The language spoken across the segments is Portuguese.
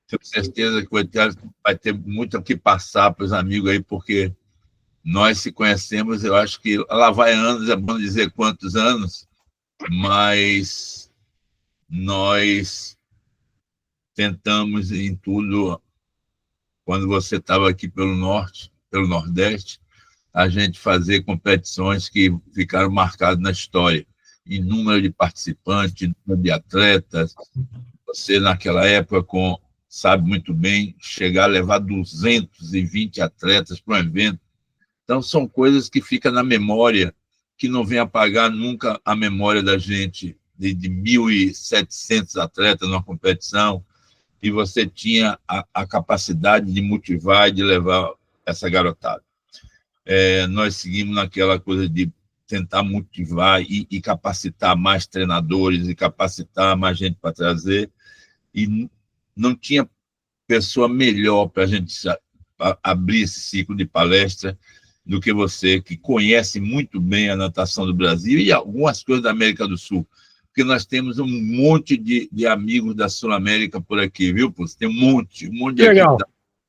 Tenho certeza que vai ter muito o que passar para os amigos aí, porque nós se conhecemos, eu acho que lá vai anos, é bom dizer quantos anos, mas nós tentamos em tudo, quando você estava aqui pelo norte, pelo nordeste, a gente fazer competições que ficaram marcadas na história, em número de participantes, em número de atletas. Você, naquela época, sabe muito bem, chegar a levar 220 atletas para um evento. Então, são coisas que ficam na memória, que não vem apagar nunca a memória da gente, de 1.700 atletas numa competição, e você tinha a capacidade de motivar e de levar essa garotada. Nós seguimos naquela coisa de tentar motivar e capacitar mais treinadores e capacitar mais gente para trazer, e não tinha pessoa melhor para a gente abrir esse ciclo de palestra do que você, que conhece muito bem a natação do Brasil e algumas coisas da América do Sul, porque nós temos um monte de amigos da Sul-América por aqui, viu, Pulso? Tem um monte de Legal. aqui da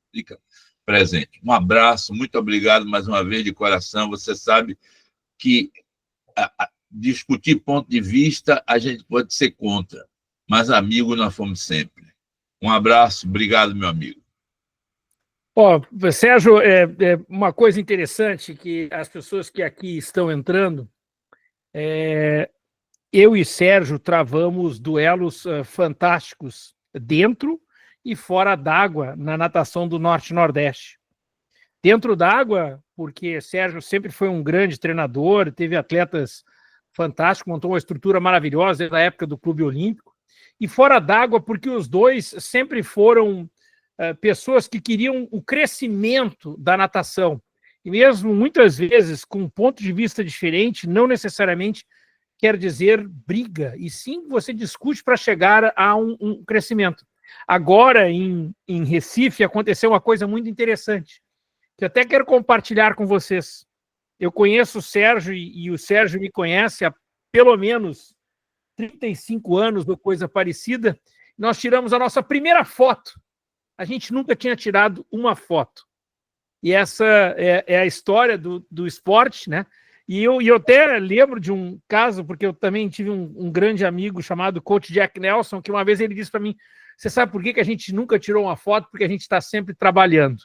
África presente. Um abraço, muito obrigado mais uma vez de coração. Você sabe que discutir ponto de vista a gente pode ser contra, mas amigos nós fomos sempre. Um abraço, obrigado, meu amigo. Sérgio, uma coisa interessante que as pessoas que aqui estão entrando, eu e Sérgio travamos duelos fantásticos dentro e fora d'água na natação do Norte e Nordeste. Dentro d'água, porque Sérgio sempre foi um grande treinador, teve atletas fantásticos, montou uma estrutura maravilhosa desde a época do Clube Olímpico. E fora d'água, porque os dois sempre foram pessoas que queriam o crescimento da natação. E mesmo, muitas vezes, com um ponto de vista diferente, não necessariamente quer dizer briga, e sim você discute para chegar a um crescimento. Agora, em Recife, aconteceu uma coisa muito interessante, que eu até quero compartilhar com vocês. Eu conheço o Sérgio e o Sérgio me conhece há pelo menos 35 anos ou coisa parecida. Nós tiramos a nossa primeira foto. A gente nunca tinha tirado uma foto. E essa é a história do esporte, né? E eu até lembro de um caso, porque eu também tive um grande amigo chamado Coach Jack Nelson, que uma vez ele disse para mim, você sabe por que a gente nunca tirou uma foto? Porque a gente está sempre trabalhando.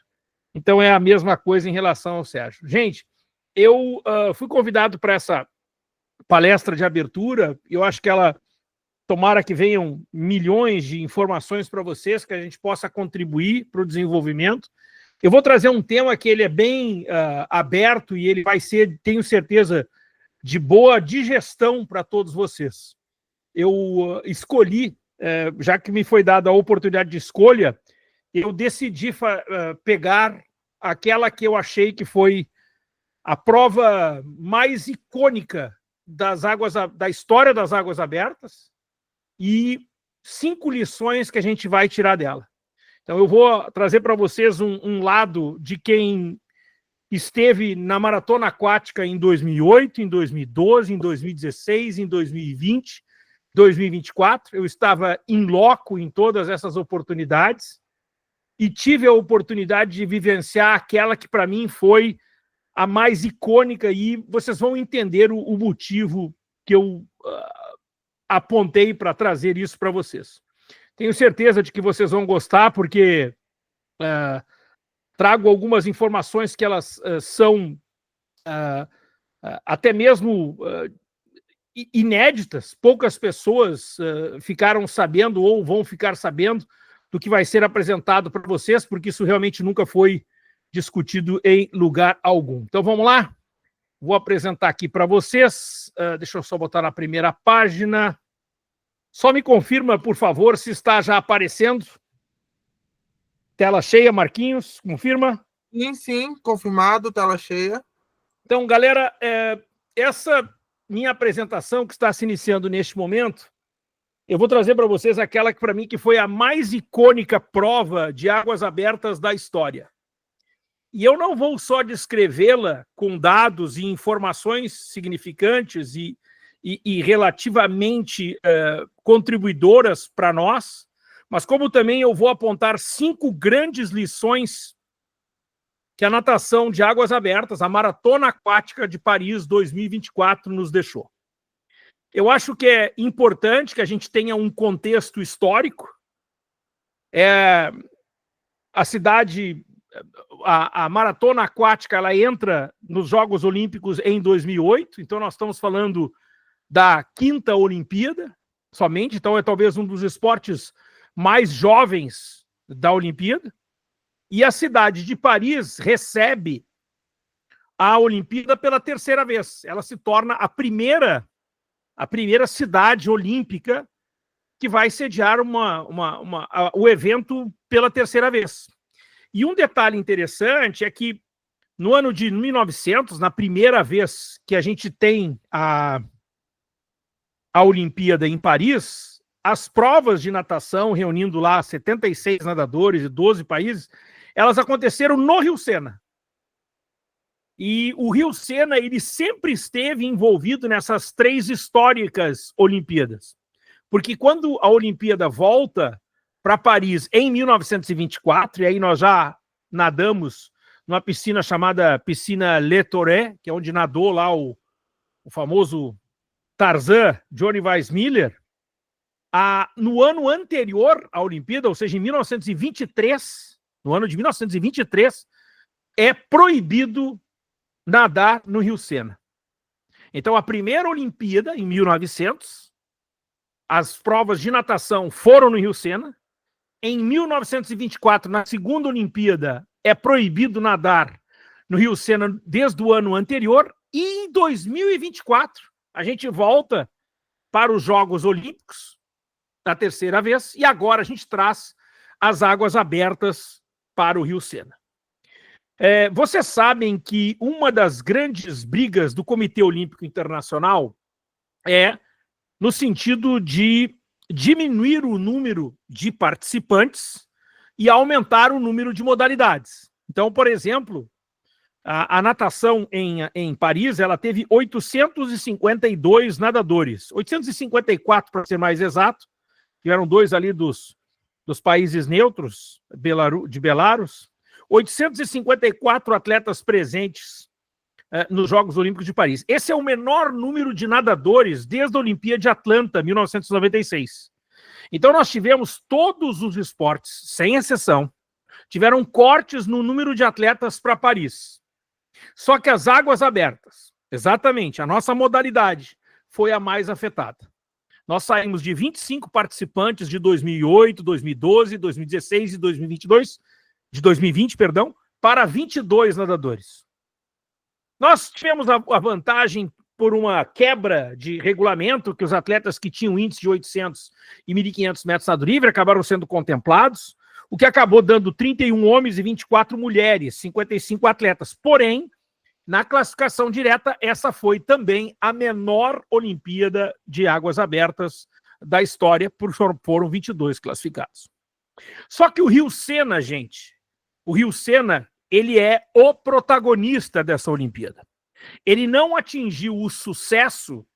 Então é a mesma coisa em relação ao Sérgio. Gente, eu fui convidado para essa palestra de abertura, eu acho que ela, tomara que venham milhões de informações para vocês, que a gente possa contribuir para o desenvolvimento. Eu vou trazer um tema que ele é bem aberto e ele vai ser, tenho certeza, de boa digestão para todos vocês. Eu escolhi, já que me foi dada a oportunidade de escolha, eu decidi pegar aquela que eu achei que foi a prova mais icônica da história das águas abertas e 5 lições que a gente vai tirar dela. Então, eu vou trazer para vocês um lado de quem esteve na maratona aquática em 2008, em 2012, em 2016, em 2020, 2024. Eu estava in loco em todas essas oportunidades e tive a oportunidade de vivenciar aquela que, para mim, foi a mais icônica, e vocês vão entender o motivo que eu apontei para trazer isso para vocês. Tenho certeza de que vocês vão gostar, porque trago algumas informações que elas são até mesmo inéditas. Poucas pessoas ficaram sabendo ou vão ficar sabendo do que vai ser apresentado para vocês, porque isso realmente nunca foi discutido em lugar algum. Então, vamos lá? Vou apresentar aqui para vocês. Deixa eu só botar na primeira página. Só me confirma, por favor, se está já aparecendo. Tela cheia, Marquinhos, confirma? Sim, confirmado, tela cheia. Então, galera, essa minha apresentação que está se iniciando neste momento, eu vou trazer para vocês aquela que, para mim, que foi a mais icônica prova de águas abertas da história. E eu não vou só descrevê-la com dados e informações significantes e relativamente contribuidoras para nós, mas como também eu vou apontar 5 grandes lições que a natação de águas abertas, a Maratona Aquática de Paris 2024, nos deixou. Eu acho que é importante que a gente tenha um contexto histórico. A cidade, a Maratona Aquática, ela entra nos Jogos Olímpicos em 2008, então nós estamos falando da 5ª Olimpíada somente, então é talvez um dos esportes mais jovens da Olimpíada. E a cidade de Paris recebe a Olimpíada pela 3ª vez. Ela se torna a primeira cidade olímpica que vai sediar o evento pela 3ª vez. E um detalhe interessante é que no ano de 1900, na primeira vez que a gente tem a Olimpíada em Paris, as provas de natação, reunindo lá 76 nadadores de 12 países, elas aconteceram no Rio Sena. E o Rio Sena, ele sempre esteve envolvido nessas 3 históricas Olimpíadas. Porque quando a Olimpíada volta para Paris em 1924, e aí nós já nadamos numa piscina chamada Piscina Le Touré, que é onde nadou lá o famoso Tarzan, Johnny Weissmuller, no ano anterior à Olimpíada, ou seja, em 1923, no ano de 1923, é proibido nadar no Rio Sena. Então, a primeira Olimpíada, em 1900, as provas de natação foram no Rio Sena. Em 1924, na segunda Olimpíada, é proibido nadar no Rio Sena desde o ano anterior. E em 2024, a gente volta para os Jogos Olímpicos, da 3ª vez, e agora a gente traz as águas abertas para o Rio Sena. Vocês sabem que uma das grandes brigas do Comitê Olímpico Internacional é no sentido de diminuir o número de participantes e aumentar o número de modalidades. Então, por exemplo, a natação em Paris, ela teve 852 nadadores, 854 para ser mais exato, tiveram 2 ali dos países neutros, de Belarus, 854 atletas presentes nos Jogos Olímpicos de Paris. Esse é o menor número de nadadores desde a Olimpíada de Atlanta, 1996. Então nós tivemos todos os esportes, sem exceção, tiveram cortes no número de atletas para Paris. Só que as águas abertas, exatamente, a nossa modalidade, foi a mais afetada. Nós saímos de 25 participantes de 2008, 2012, 2016 e 2020, para 22 nadadores. Nós tivemos a vantagem por uma quebra de regulamento, que os atletas que tinham índice de 800 e 1.500 metros nado livre acabaram sendo contemplados, o que acabou dando 31 homens e 24 mulheres, 55 atletas. Porém, na classificação direta, essa foi também a menor Olimpíada de águas abertas da história, foram 22 classificados. Só que o Rio Sena, gente, o Rio Sena, ele é o protagonista dessa Olimpíada. Ele não atingiu o sucesso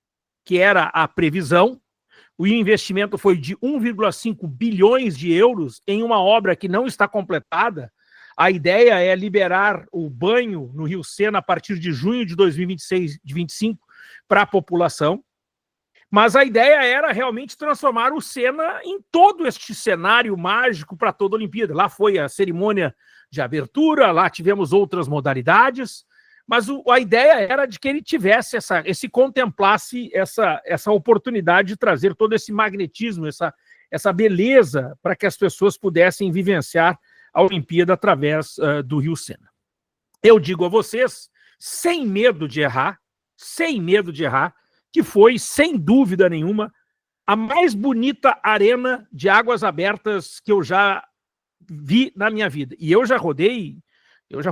que era a previsão. O investimento foi de 1,5 bilhões de euros em uma obra que não está completada. A ideia é liberar o banho no Rio Sena a partir de junho de 2025 para a população. Mas a ideia era realmente transformar o Sena em todo este cenário mágico para toda a Olimpíada. Lá foi a cerimônia de abertura, lá tivemos outras modalidades, mas a ideia era de que ele tivesse contemplasse essa oportunidade de trazer todo esse magnetismo, essa beleza para que as pessoas pudessem vivenciar a Olimpíada através do Rio Sena. Eu digo a vocês, sem medo de errar, que foi, sem dúvida nenhuma, a mais bonita arena de águas abertas que eu já vi na minha vida. E eu já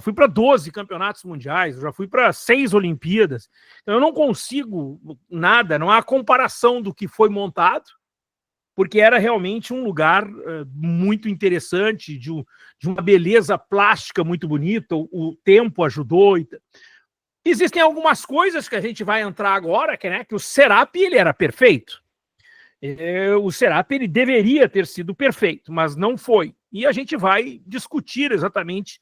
fui para 12 campeonatos mundiais, eu já fui para 6 Olimpíadas. Então eu não consigo nada, não há comparação do que foi montado, porque era realmente um lugar muito interessante, de uma beleza plástica muito bonita, o tempo ajudou. Existem algumas coisas que a gente vai entrar agora, que o Serap, ele era perfeito. O Serap ele deveria ter sido perfeito, mas não foi. E a gente vai discutir exatamente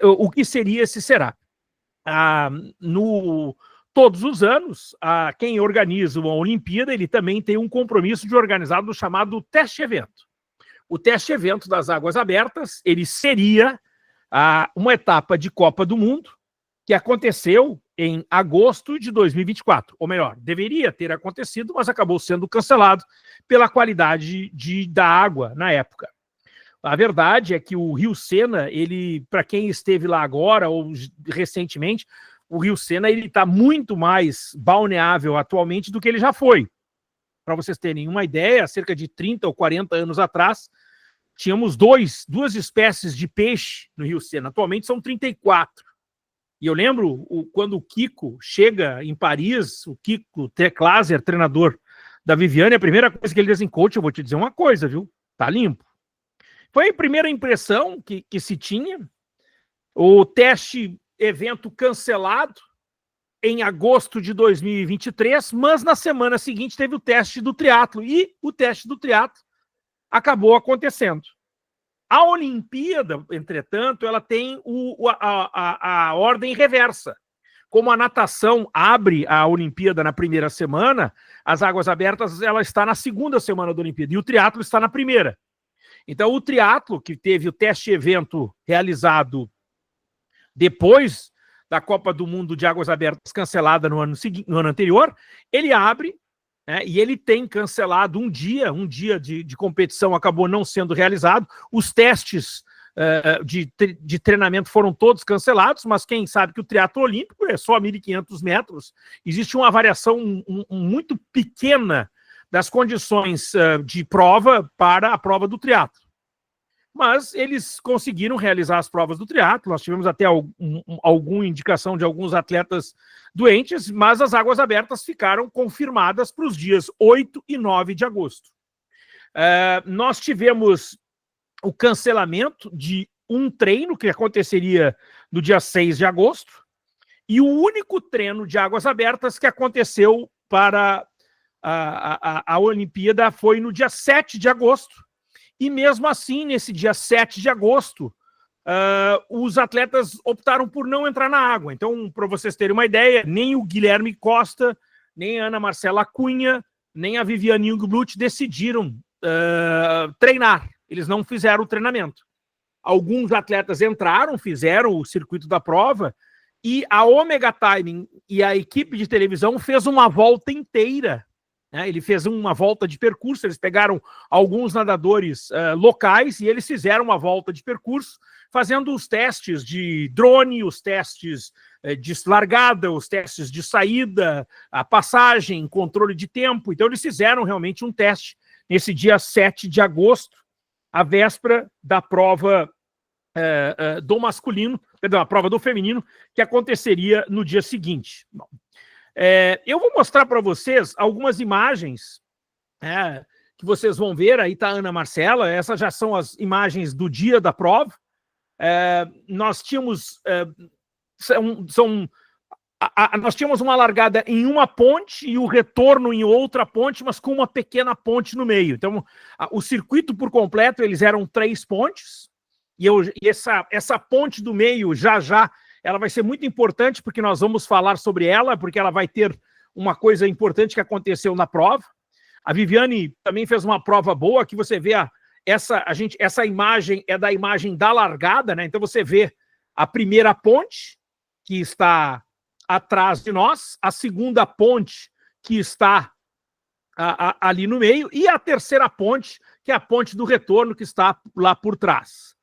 o que seria esse Serap. Todos os anos, quem organiza uma Olimpíada, ele também tem um compromisso de organizar o chamado teste-evento. O teste-evento das águas abertas, ele seria uma etapa de Copa do Mundo que aconteceu em agosto de 2024. Ou melhor, deveria ter acontecido, mas acabou sendo cancelado pela qualidade da água na época. A verdade é que o Rio Sena, para quem esteve lá agora ou recentemente, o Rio Sena está muito mais balneável atualmente do que ele já foi. Para vocês terem uma ideia, cerca de 30 ou 40 anos atrás, tínhamos duas espécies de peixe no Rio Sena. Atualmente são 34. E eu lembro quando o Kiko chega em Paris, o Kiko Teclaser, treinador da Viviane, a primeira coisa que ele diz assim, coach, eu vou te dizer uma coisa, viu? Tá limpo. Foi a primeira impressão que se tinha. O evento cancelado em agosto de 2023, mas na semana seguinte teve o teste do triatlo, e o teste do triatlo acabou acontecendo. A Olimpíada, entretanto, ela tem a ordem reversa. Como a natação abre a Olimpíada na primeira semana, as águas abertas ela está na segunda semana da Olimpíada, e o triatlo está na primeira. Então, o triatlo, que teve o teste-evento realizado depois da Copa do Mundo de Águas Abertas cancelada no ano anterior, ele abre, né, e ele tem cancelado um dia de competição acabou não sendo realizado. Os testes de treinamento foram todos cancelados, mas quem sabe que o triatlo olímpico é só 1.500 metros, existe uma variação muito pequena das condições de prova para a prova do triatlo. Mas eles conseguiram realizar as provas do triatlo, nós tivemos até alguma indicação de alguns atletas doentes, mas as águas abertas ficaram confirmadas para os dias 8 e 9 de agosto. Nós tivemos o cancelamento de um treino que aconteceria no dia 6 de agosto, e o único treino de águas abertas que aconteceu para a Olimpíada foi no dia 7 de agosto, e mesmo assim, nesse dia 7 de agosto, os atletas optaram por não entrar na água. Então, para vocês terem uma ideia, nem o Guilherme Costa, nem a Ana Marcela Cunha, nem a Viviane Jungblut decidiram treinar. Eles não fizeram o treinamento. Alguns atletas entraram, fizeram o circuito da prova, e a Omega Timing e a equipe de televisão fez uma volta inteira. Ele fez uma volta de percurso, eles pegaram alguns nadadores locais e eles fizeram uma volta de percurso, fazendo os testes de drone, os testes de largada, os testes de saída, a passagem, controle de tempo. Então eles fizeram realmente um teste nesse dia 7 de agosto, a véspera da prova do masculino, perdão, a prova do feminino, que aconteceria no dia seguinte. Bom, eu vou mostrar para vocês algumas imagens que vocês vão ver. Aí está a Ana Marcela, essas já são as imagens do dia da prova. Nós tínhamos nós tínhamos uma largada em uma ponte e o retorno em outra ponte, mas com uma pequena ponte no meio. Então, o circuito por completo, eles eram 3 pontes, e essa ponte do meio, já ela vai ser muito importante, porque nós vamos falar sobre ela, porque ela vai ter uma coisa importante que aconteceu na prova. A Viviane também fez uma prova boa, que você vê essa imagem é da imagem da largada, né? Então você vê a primeira ponte, que está atrás de nós, a segunda ponte, que está ali no meio, e a terceira ponte, que é a ponte do retorno, que está lá por trás.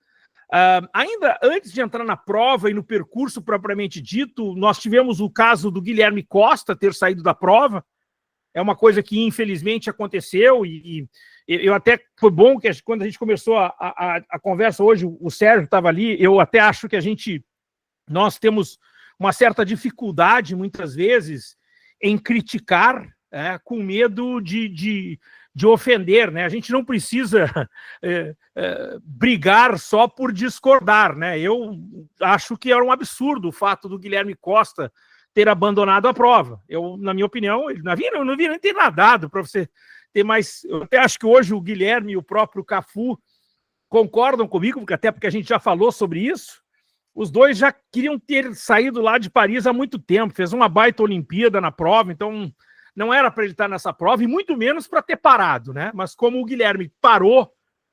Ainda antes de entrar na prova e no percurso propriamente dito, nós tivemos o caso do Guilherme Costa ter saído da prova. É uma coisa que infelizmente aconteceu, e eu até, foi bom que quando a gente começou a conversa hoje, o Sérgio estava ali, eu até acho que nós temos uma certa dificuldade muitas vezes em criticar, com medo de ofender, né? A gente não precisa brigar só por discordar, né? Eu acho que era um absurdo o fato do Guilherme Costa ter abandonado a prova. Na minha opinião, ele não havia nem ter nadado, para você ter mais... Eu até acho que hoje o Guilherme e o próprio Cafu concordam comigo, até porque a gente já falou sobre isso. Os dois já queriam ter saído lá de Paris há muito tempo, fez uma baita Olimpíada na prova, então não era para ele estar nessa prova, e muito menos para ter parado, né? Mas como o Guilherme parou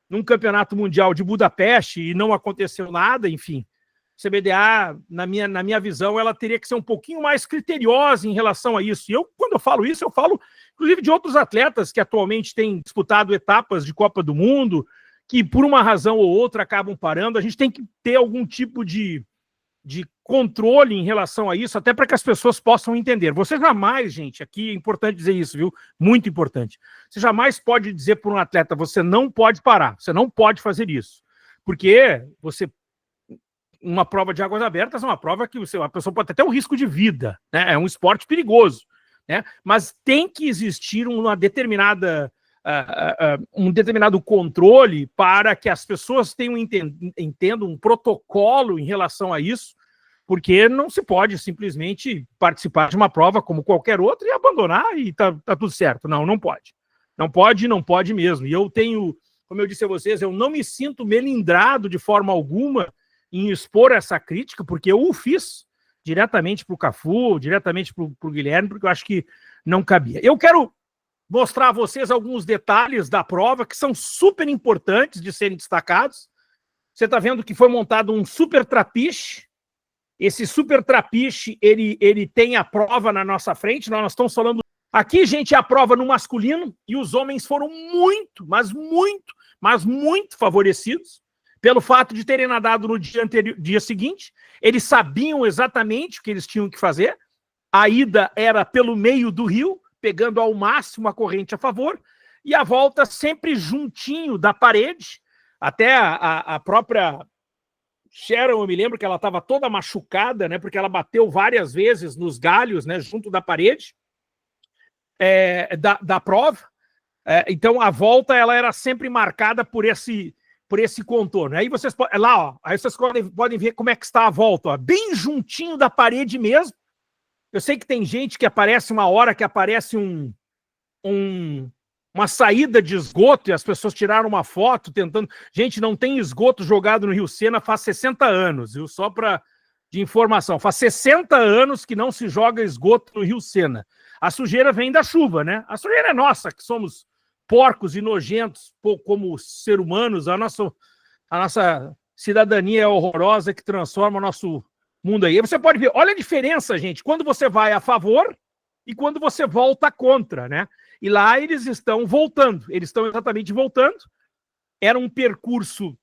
num campeonato mundial de Budapeste e não aconteceu nada, enfim, CBDA, na minha visão, ela teria que ser um pouquinho mais criteriosa em relação a isso. E eu, quando eu falo isso, eu falo, inclusive, de outros atletas que atualmente têm disputado etapas de Copa do Mundo, que por uma razão ou outra acabam parando. A gente tem que ter algum tipo de controle em relação a isso, até para que as pessoas possam entender. Você jamais, gente, aqui é importante dizer isso, viu? Muito importante. Você jamais pode dizer para um atleta, você não pode parar, você não pode fazer isso. Porque uma prova de águas abertas é uma prova que a pessoa pode ter até um risco de vida, né? É um esporte perigoso, né? Mas tem que existir um determinado controle para que as pessoas entendam um protocolo em relação a isso, porque não se pode simplesmente participar de uma prova como qualquer outra e abandonar e tá tudo certo. Não pode. Não pode mesmo. E eu tenho, como eu disse a vocês, eu não me sinto melindrado de forma alguma em expor essa crítica, porque eu o fiz diretamente para o Cafu, diretamente para o Guilherme, porque eu acho que não cabia. Eu quero mostrar a vocês alguns detalhes da prova que são super importantes de serem destacados. Você está vendo que foi montado um super trapiche. Esse super trapiche, ele tem a prova na nossa frente. Nós estamos falando... Aqui, gente, é a prova no masculino e os homens foram muito, mas muito favorecidos pelo fato de terem nadado no dia seguinte. Eles sabiam exatamente o que eles tinham que fazer. A ida era pelo meio do rio, pegando ao máximo a corrente a favor, e a volta sempre juntinho da parede. Até a própria Sharon, eu me lembro que ela estava toda machucada, né, porque ela bateu várias vezes nos galhos, né, junto da parede da prova. Então a volta ela era sempre marcada por esse contorno. Aí vocês aí vocês podem ver como é que está a volta, ó, bem juntinho da parede mesmo. Eu sei que tem gente que aparece uma hora que aparece uma saída de esgoto e as pessoas tiraram uma foto tentando... Gente, não tem esgoto jogado no Rio Sena faz 60 anos, viu? Só de informação. Faz 60 anos que não se joga esgoto no Rio Sena. A sujeira vem da chuva, né? A sujeira é nossa, que somos porcos e nojentos como ser humanos. A nossa cidadania é horrorosa que transforma o nosso mundo aí. Você pode ver, olha a diferença, gente, quando você vai a favor e quando você volta contra, né? E lá eles estão voltando, eles estão exatamente voltando. Era um percurso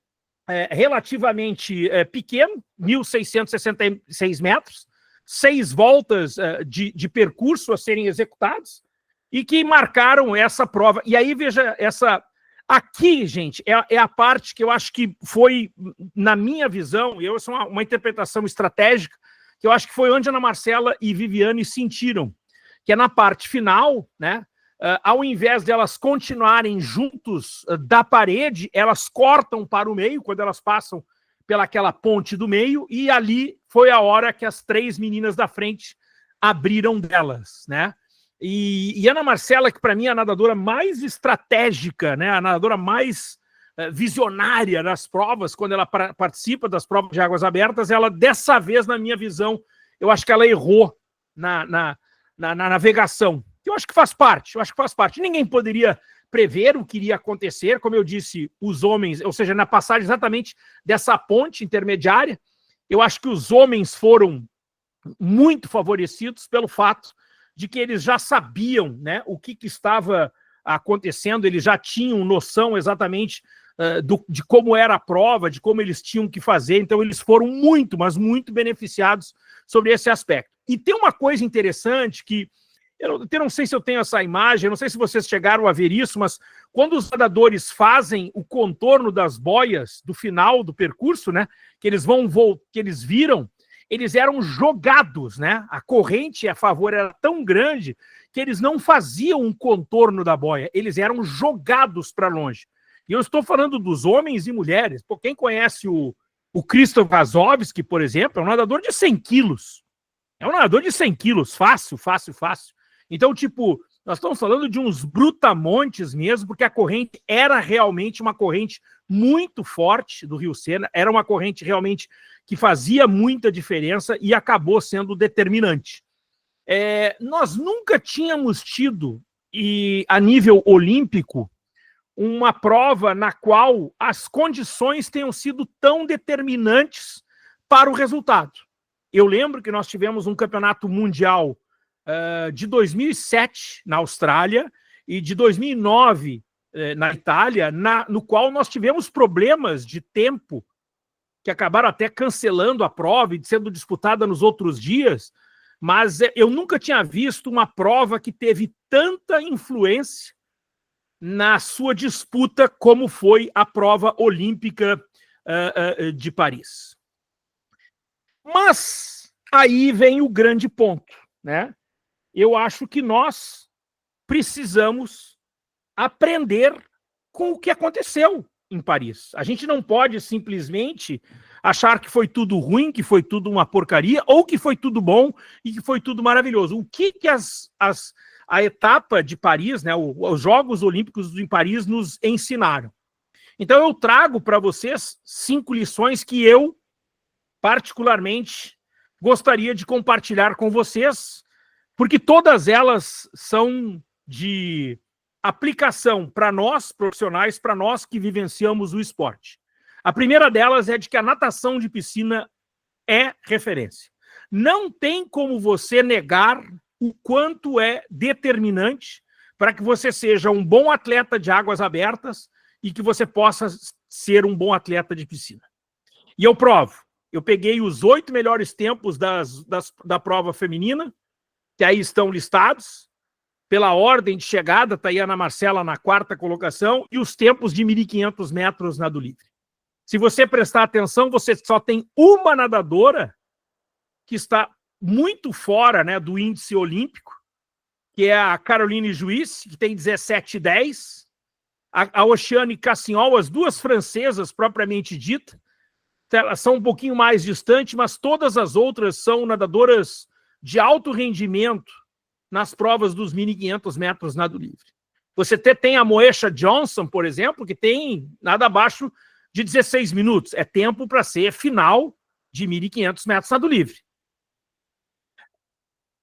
relativamente pequeno, 1.666 metros, 6 voltas de percurso a serem executados e que marcaram essa prova. E aí, veja, aqui, gente, é a parte que eu acho que foi, na minha visão, e essa é uma interpretação estratégica, que eu acho que foi onde Ana Marcela e Viviane sentiram, que é na parte final, né? Ao invés de elas continuarem juntos da parede, elas cortam para o meio, quando elas passam pelaquela ponte do meio, e ali foi a hora que as 3 meninas da frente abriram delas, né? E Ana Marcela, que para mim é a nadadora mais estratégica, né? A nadadora mais visionária das provas, quando ela participa das provas de águas abertas, ela, dessa vez, na minha visão, eu acho que ela errou na navegação. Eu acho que faz parte, Ninguém poderia prever o que iria acontecer, como eu disse, os homens, ou seja, na passagem exatamente dessa ponte intermediária, eu acho que os homens foram muito favorecidos pelo fato de que eles já sabiam, né, o que estava acontecendo, eles já tinham noção exatamente de como era a prova, de como eles tinham que fazer, então eles foram muito, mas muito beneficiados sobre esse aspecto. E tem uma coisa interessante que eu não sei se eu tenho essa imagem, eu não sei se vocês chegaram a ver isso, mas quando os nadadores fazem o contorno das boias do final do percurso, né, que eles viram, eles eram jogados, né? A corrente a favor era tão grande que eles não faziam um contorno da boia, eles eram jogados para longe. E eu estou falando dos homens e mulheres. Pô, quem conhece o Krzysztof Gazowski, por exemplo, é um nadador de 100 quilos. É um nadador de 100 quilos, fácil. Então, tipo, Nós estamos falando de uns brutamontes mesmo, porque a corrente era realmente uma corrente muito forte do Rio Sena, era uma corrente realmente que fazia muita diferença e acabou sendo determinante. Nós nunca tínhamos tido, a nível olímpico, uma prova na qual as condições tenham sido tão determinantes para o resultado. Eu lembro que nós tivemos um campeonato mundial de 2007 na Austrália e de 2009 na Itália, no qual nós tivemos problemas de tempo que acabaram até cancelando a prova e sendo disputada nos outros dias, mas eu nunca tinha visto uma prova que teve tanta influência na sua disputa como foi a prova olímpica de Paris. Mas aí vem o grande ponto, né? Eu acho que nós precisamos aprender com o que aconteceu em Paris. A gente não pode simplesmente achar que foi tudo ruim, que foi tudo uma porcaria, ou que foi tudo bom e que foi tudo maravilhoso. O que a etapa de Paris, né, os Jogos Olímpicos em Paris nos ensinaram? Então eu trago para vocês 5 lições que eu, particularmente, gostaria de compartilhar com vocês, porque todas elas são de aplicação para nós, profissionais, para nós que vivenciamos o esporte. A primeira delas é de que a natação de piscina é referência. Não tem como você negar o quanto é determinante para que você seja um bom atleta de águas abertas e que você possa ser um bom atleta de piscina. E eu provo. Eu peguei os 8 melhores tempos da prova feminina, que aí estão listados, pela ordem de chegada, está aí a Ana Marcela na 4ª colocação, e os tempos de 1.500 metros nado livre. Se você prestar atenção, você só tem uma nadadora que está muito fora, né, do índice olímpico, que é a Caroline Juiz, que tem 17,10, a Oceane Cassignol, as 2 francesas propriamente dita, elas são um pouquinho mais distantes, mas todas as outras são nadadoras de alto rendimento nas provas dos 1.500 metros nado livre. Você tem a Moesha Johnson, por exemplo, que tem nada abaixo de 16 minutos. É tempo para ser final de 1.500 metros nado livre.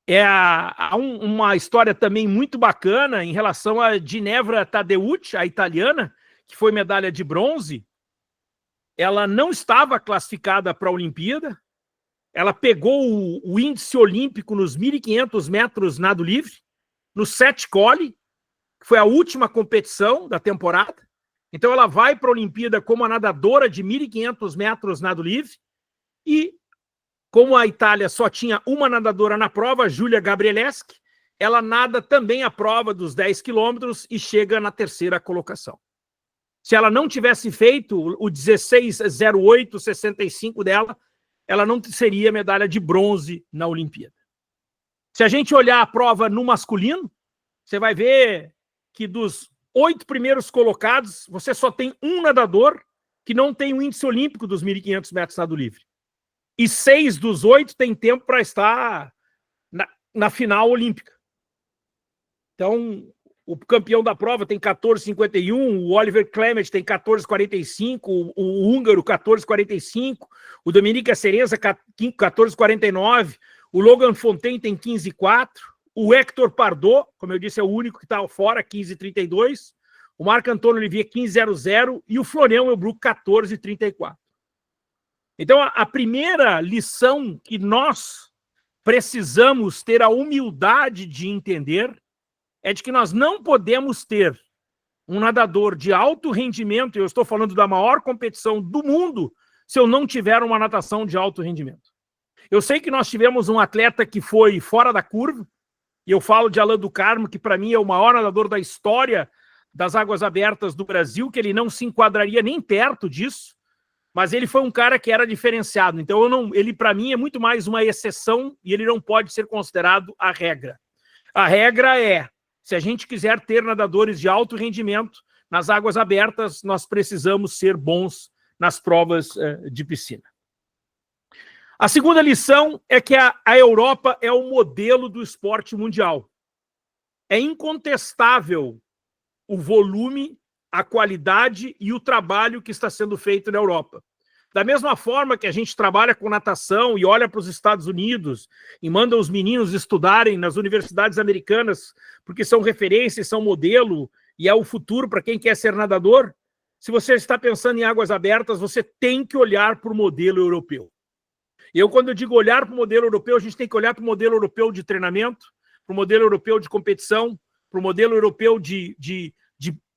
Há uma história também muito bacana em relação a Ginevra Tadeucci, a italiana, que foi medalha de bronze. Ela não estava classificada para a Olimpíada. Ela pegou o índice olímpico nos 1.500 metros nado livre, no 7 cole, que foi a última competição da temporada. Então ela vai para a Olimpíada como a nadadora de 1.500 metros nado livre, e como a Itália só tinha uma nadadora na prova, Giulia Gabrieleschi, ela nada também a prova dos 10 quilômetros e chega na 3ª colocação. Se ela não tivesse feito o 16:08:65 dela, ela não seria medalha de bronze na Olimpíada. Se a gente olhar a prova no masculino, você vai ver que dos 8 primeiros colocados, você só tem um nadador que não tem o índice olímpico dos 1.500 metros nado livre. E 6 dos 8 têm tempo para estar na final olímpica. Então, o campeão da prova tem 14,51, o Oliver Clement tem 14,45, o húngaro 14,45, o Dominica Cerenza 14,49, o Logan Fontaine tem 15,4, o Hector Pardot, como eu disse, é o único que está fora, 15,32, o Marco Antônio Olivier 15,00 e o Florian Elbruck 14,34. Então, a primeira lição que nós precisamos ter a humildade de entender é de que nós não podemos ter um nadador de alto rendimento, eu estou falando da maior competição do mundo, se eu não tiver uma natação de alto rendimento. Eu sei que nós tivemos um atleta que foi fora da curva, e eu falo de Alain do Carmo, que para mim é o maior nadador da história das águas abertas do Brasil, que ele não se enquadraria nem perto disso, mas ele foi um cara que era diferenciado. Então, ele para mim é muito mais uma exceção e ele não pode ser considerado a regra. A regra é, se a gente quiser ter nadadores de alto rendimento nas águas abertas, nós precisamos ser bons nas provas de piscina. A segunda lição é que a Europa é o modelo do esporte mundial. é incontestável o volume, a qualidade e o trabalho que está sendo feito na Europa. Da mesma forma que a gente trabalha com natação e olha para os Estados Unidos e manda os meninos estudarem nas universidades americanas, porque são referências, são modelo e é o futuro para quem quer ser nadador, se você está pensando em águas abertas, você tem que olhar para o modelo europeu. E eu, quando eu digo olhar para o modelo europeu, a gente tem que olhar para o modelo europeu de treinamento, para o modelo europeu de competição, para o modelo europeu de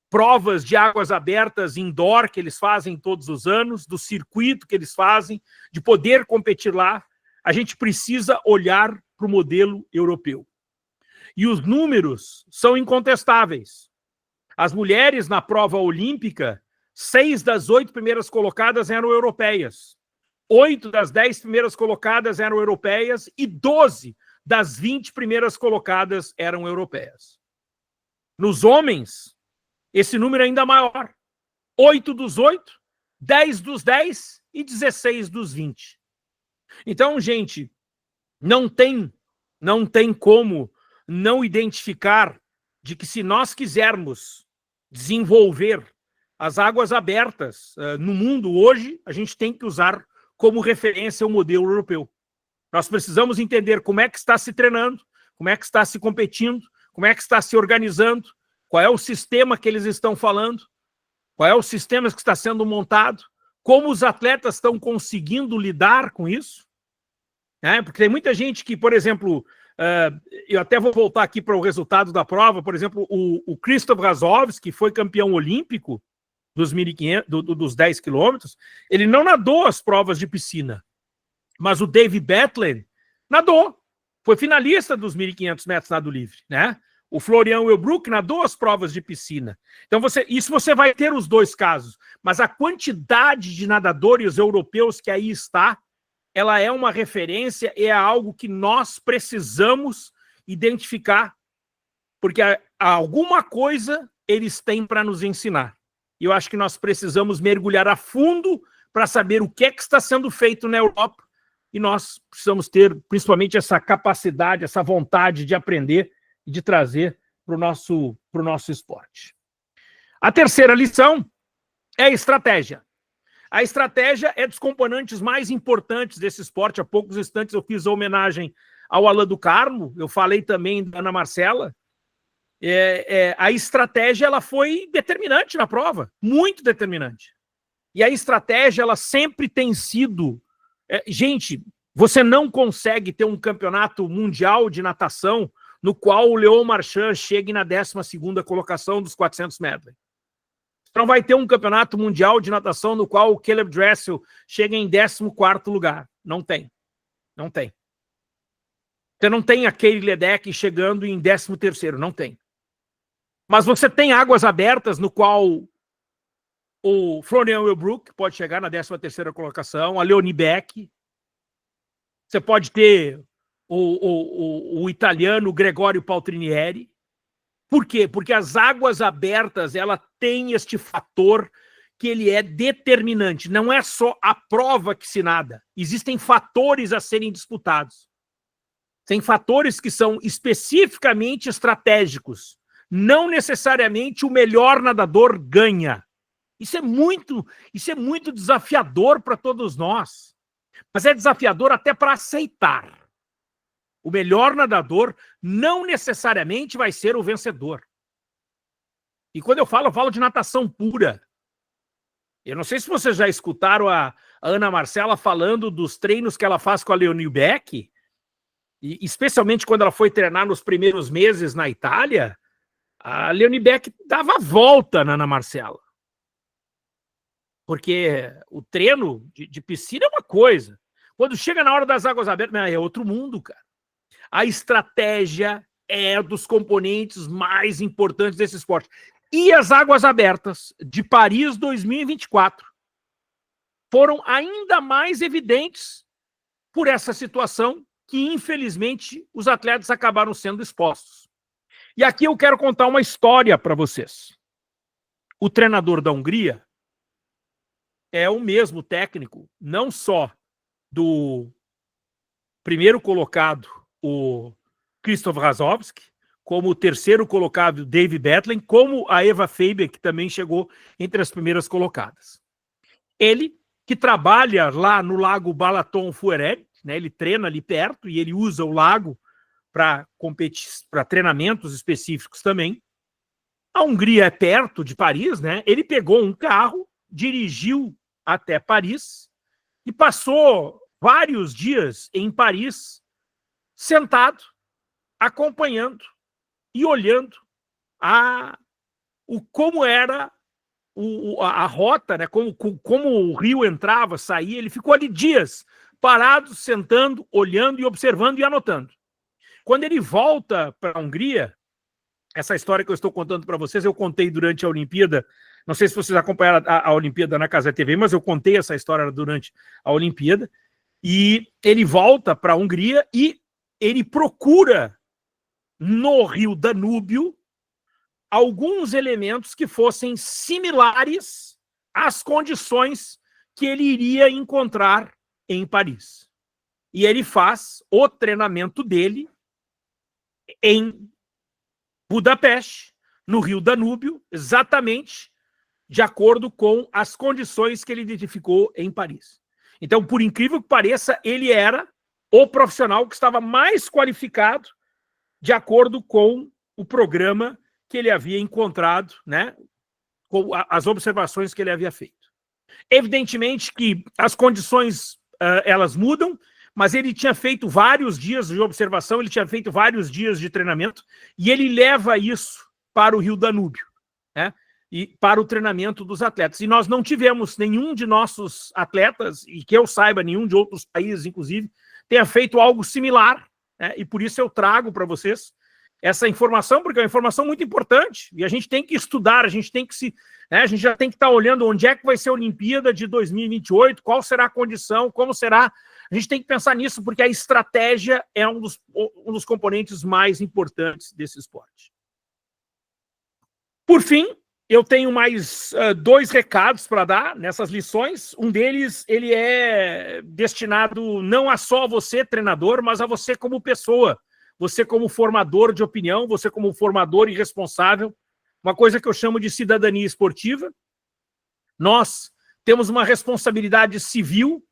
provas de águas abertas indoor que eles fazem todos os anos, do circuito que eles fazem, de poder competir lá. A gente precisa olhar para o modelo europeu. E os números são incontestáveis. As mulheres na prova olímpica, 6 das 8 primeiras colocadas eram europeias. 8 das 10 primeiras colocadas eram europeias e 12 das 20 primeiras colocadas eram europeias. Nos homens, esse número é ainda maior. 8 dos 8, 10 dos 10 e 16 dos 20. Então, gente, não tem como não identificar de que se nós quisermos desenvolver as águas abertas no mundo hoje, a gente tem que usar como referência o modelo europeu. Nós precisamos entender como é que está se treinando, como é que está se competindo, como é que está se organizando, qual é o sistema que eles estão falando, qual é o sistema que está sendo montado, como os atletas estão conseguindo lidar com isso. Porque tem muita gente que, por exemplo, eu até vou voltar aqui para o resultado da prova, por exemplo, o Krzysztof Razowski, que foi campeão olímpico dos 1.500, dos 10 quilômetros, ele não nadou as provas de piscina, mas o David Bethlen nadou, foi finalista dos 1.500 metros nado livre, né? O Florian Wellbrook nadou as provas de piscina. Então, isso você vai ter os dois casos, mas a quantidade de nadadores europeus que aí está, ela é uma referência, é algo que nós precisamos identificar, porque alguma coisa eles têm para nos ensinar. E eu acho que nós precisamos mergulhar a fundo para saber o que é que está sendo feito na Europa, e nós precisamos ter, principalmente, essa capacidade, essa vontade de aprender e de trazer para o nosso esporte. A terceira lição é a estratégia. A estratégia é dos componentes mais importantes desse esporte. Há poucos instantes eu fiz a homenagem ao Alain do Carmo, eu falei também da Ana Marcela. A estratégia ela foi determinante na prova, muito determinante. E a estratégia ela sempre tem sido... gente, você não consegue ter um campeonato mundial de natação no qual o Léon Marchand chegue na 12ª colocação dos 400 metros. Você não vai ter um campeonato mundial de natação no qual o Caleb Dressel chega em 14º lugar. Não tem. Não tem. Você não tem a Katie Ledeck chegando em 13º. Não tem. Mas você tem águas abertas no qual o Florian Wellbrook pode chegar na 13ª colocação, a Leonie Beck. Você pode ter o italiano Gregorio Paltrinieri. Por quê? Porque as águas abertas, ela tem este fator que ele é determinante. Não é só a prova que se nada. Existem fatores a serem disputados. Tem fatores que são especificamente estratégicos. Não necessariamente o melhor nadador ganha. Isso é muito desafiador para todos nós. Mas é desafiador até para aceitar. O melhor nadador não necessariamente vai ser o vencedor. E quando eu falo de natação pura. Eu não sei se vocês já escutaram a Ana Marcela falando dos treinos que ela faz com a Leonie Beck, e especialmente quando ela foi treinar nos primeiros meses na Itália, a Leonie Beck dava a volta na Ana Marcela. Porque o treino de piscina é uma coisa. Quando chega na hora das águas abertas, é outro mundo, cara. A estratégia é dos componentes mais importantes desse esporte. E as águas abertas de Paris 2024 foram ainda mais evidentes por essa situação que, infelizmente, os atletas acabaram sendo expostos. E aqui eu quero contar uma história para vocês. O treinador da Hungria é o mesmo técnico, não só do primeiro colocado, o Krzysztof Razowski, como o terceiro colocado, Dave Bethlen, como a Eva Faber, que também chegou entre as primeiras colocadas. Ele, que trabalha lá no Lago Balaton Fueret, né, ele treina ali perto e ele usa o lago para treinamentos específicos também. A Hungria é perto de Paris, né? Ele pegou um carro, dirigiu até Paris e passou vários dias em Paris, sentado, acompanhando e olhando como era a rota, né? Como o rio entrava, saía. Ele ficou ali dias parado, sentando, olhando e observando e anotando. Quando ele volta para a Hungria, essa história que eu estou contando para vocês, eu contei durante a Olimpíada. Não sei se vocês acompanharam a Olimpíada na Cazé TV, mas eu contei essa história durante a Olimpíada. E ele volta para a Hungria e ele procura no rio Danúbio alguns elementos que fossem similares às condições que ele iria encontrar em Paris. E ele faz o treinamento dele em Budapeste, no rio Danúbio, exatamente de acordo com as condições que ele identificou em Paris. Então, por incrível que pareça, ele era o profissional que estava mais qualificado de acordo com o programa que ele havia encontrado, né, com as observações que ele havia feito. Evidentemente que as condições elas mudam, mas ele tinha feito vários dias de observação, ele tinha feito vários dias de treinamento, e ele leva isso para o rio Danúbio, né, e para o treinamento dos atletas. E nós não tivemos nenhum de nossos atletas, e que eu saiba, nenhum de outros países, inclusive, tenha feito algo similar, né, e por isso eu trago para vocês essa informação, porque é uma informação muito importante, e a gente tem que estudar, a gente tem que a gente já tem que estar olhando onde é que vai ser a Olimpíada de 2028, qual será a condição, como será. A gente tem que pensar nisso, porque a estratégia é um dos componentes mais importantes desse esporte. Por fim, eu tenho mais 2 recados para dar nessas lições. Um deles, ele é destinado não a só você, treinador, mas a você como pessoa, você como formador de opinião, você como formador e responsável, uma coisa que eu chamo de cidadania esportiva. Nós temos uma responsabilidade civil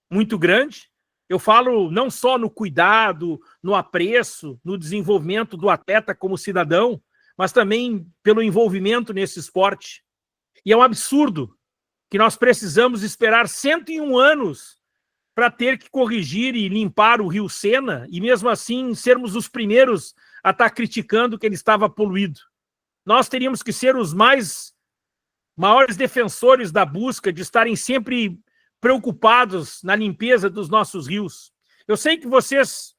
muito grande. Eu falo não só no cuidado, no apreço, no desenvolvimento do atleta como cidadão, mas também pelo envolvimento nesse esporte. E é um absurdo que nós precisamos esperar 101 anos para ter que corrigir e limpar o rio Sena, e mesmo assim sermos os primeiros a estar criticando que ele estava poluído. Nós teríamos que ser os maiores defensores da busca de estarem sempre preocupados na limpeza dos nossos rios. Eu sei que vocês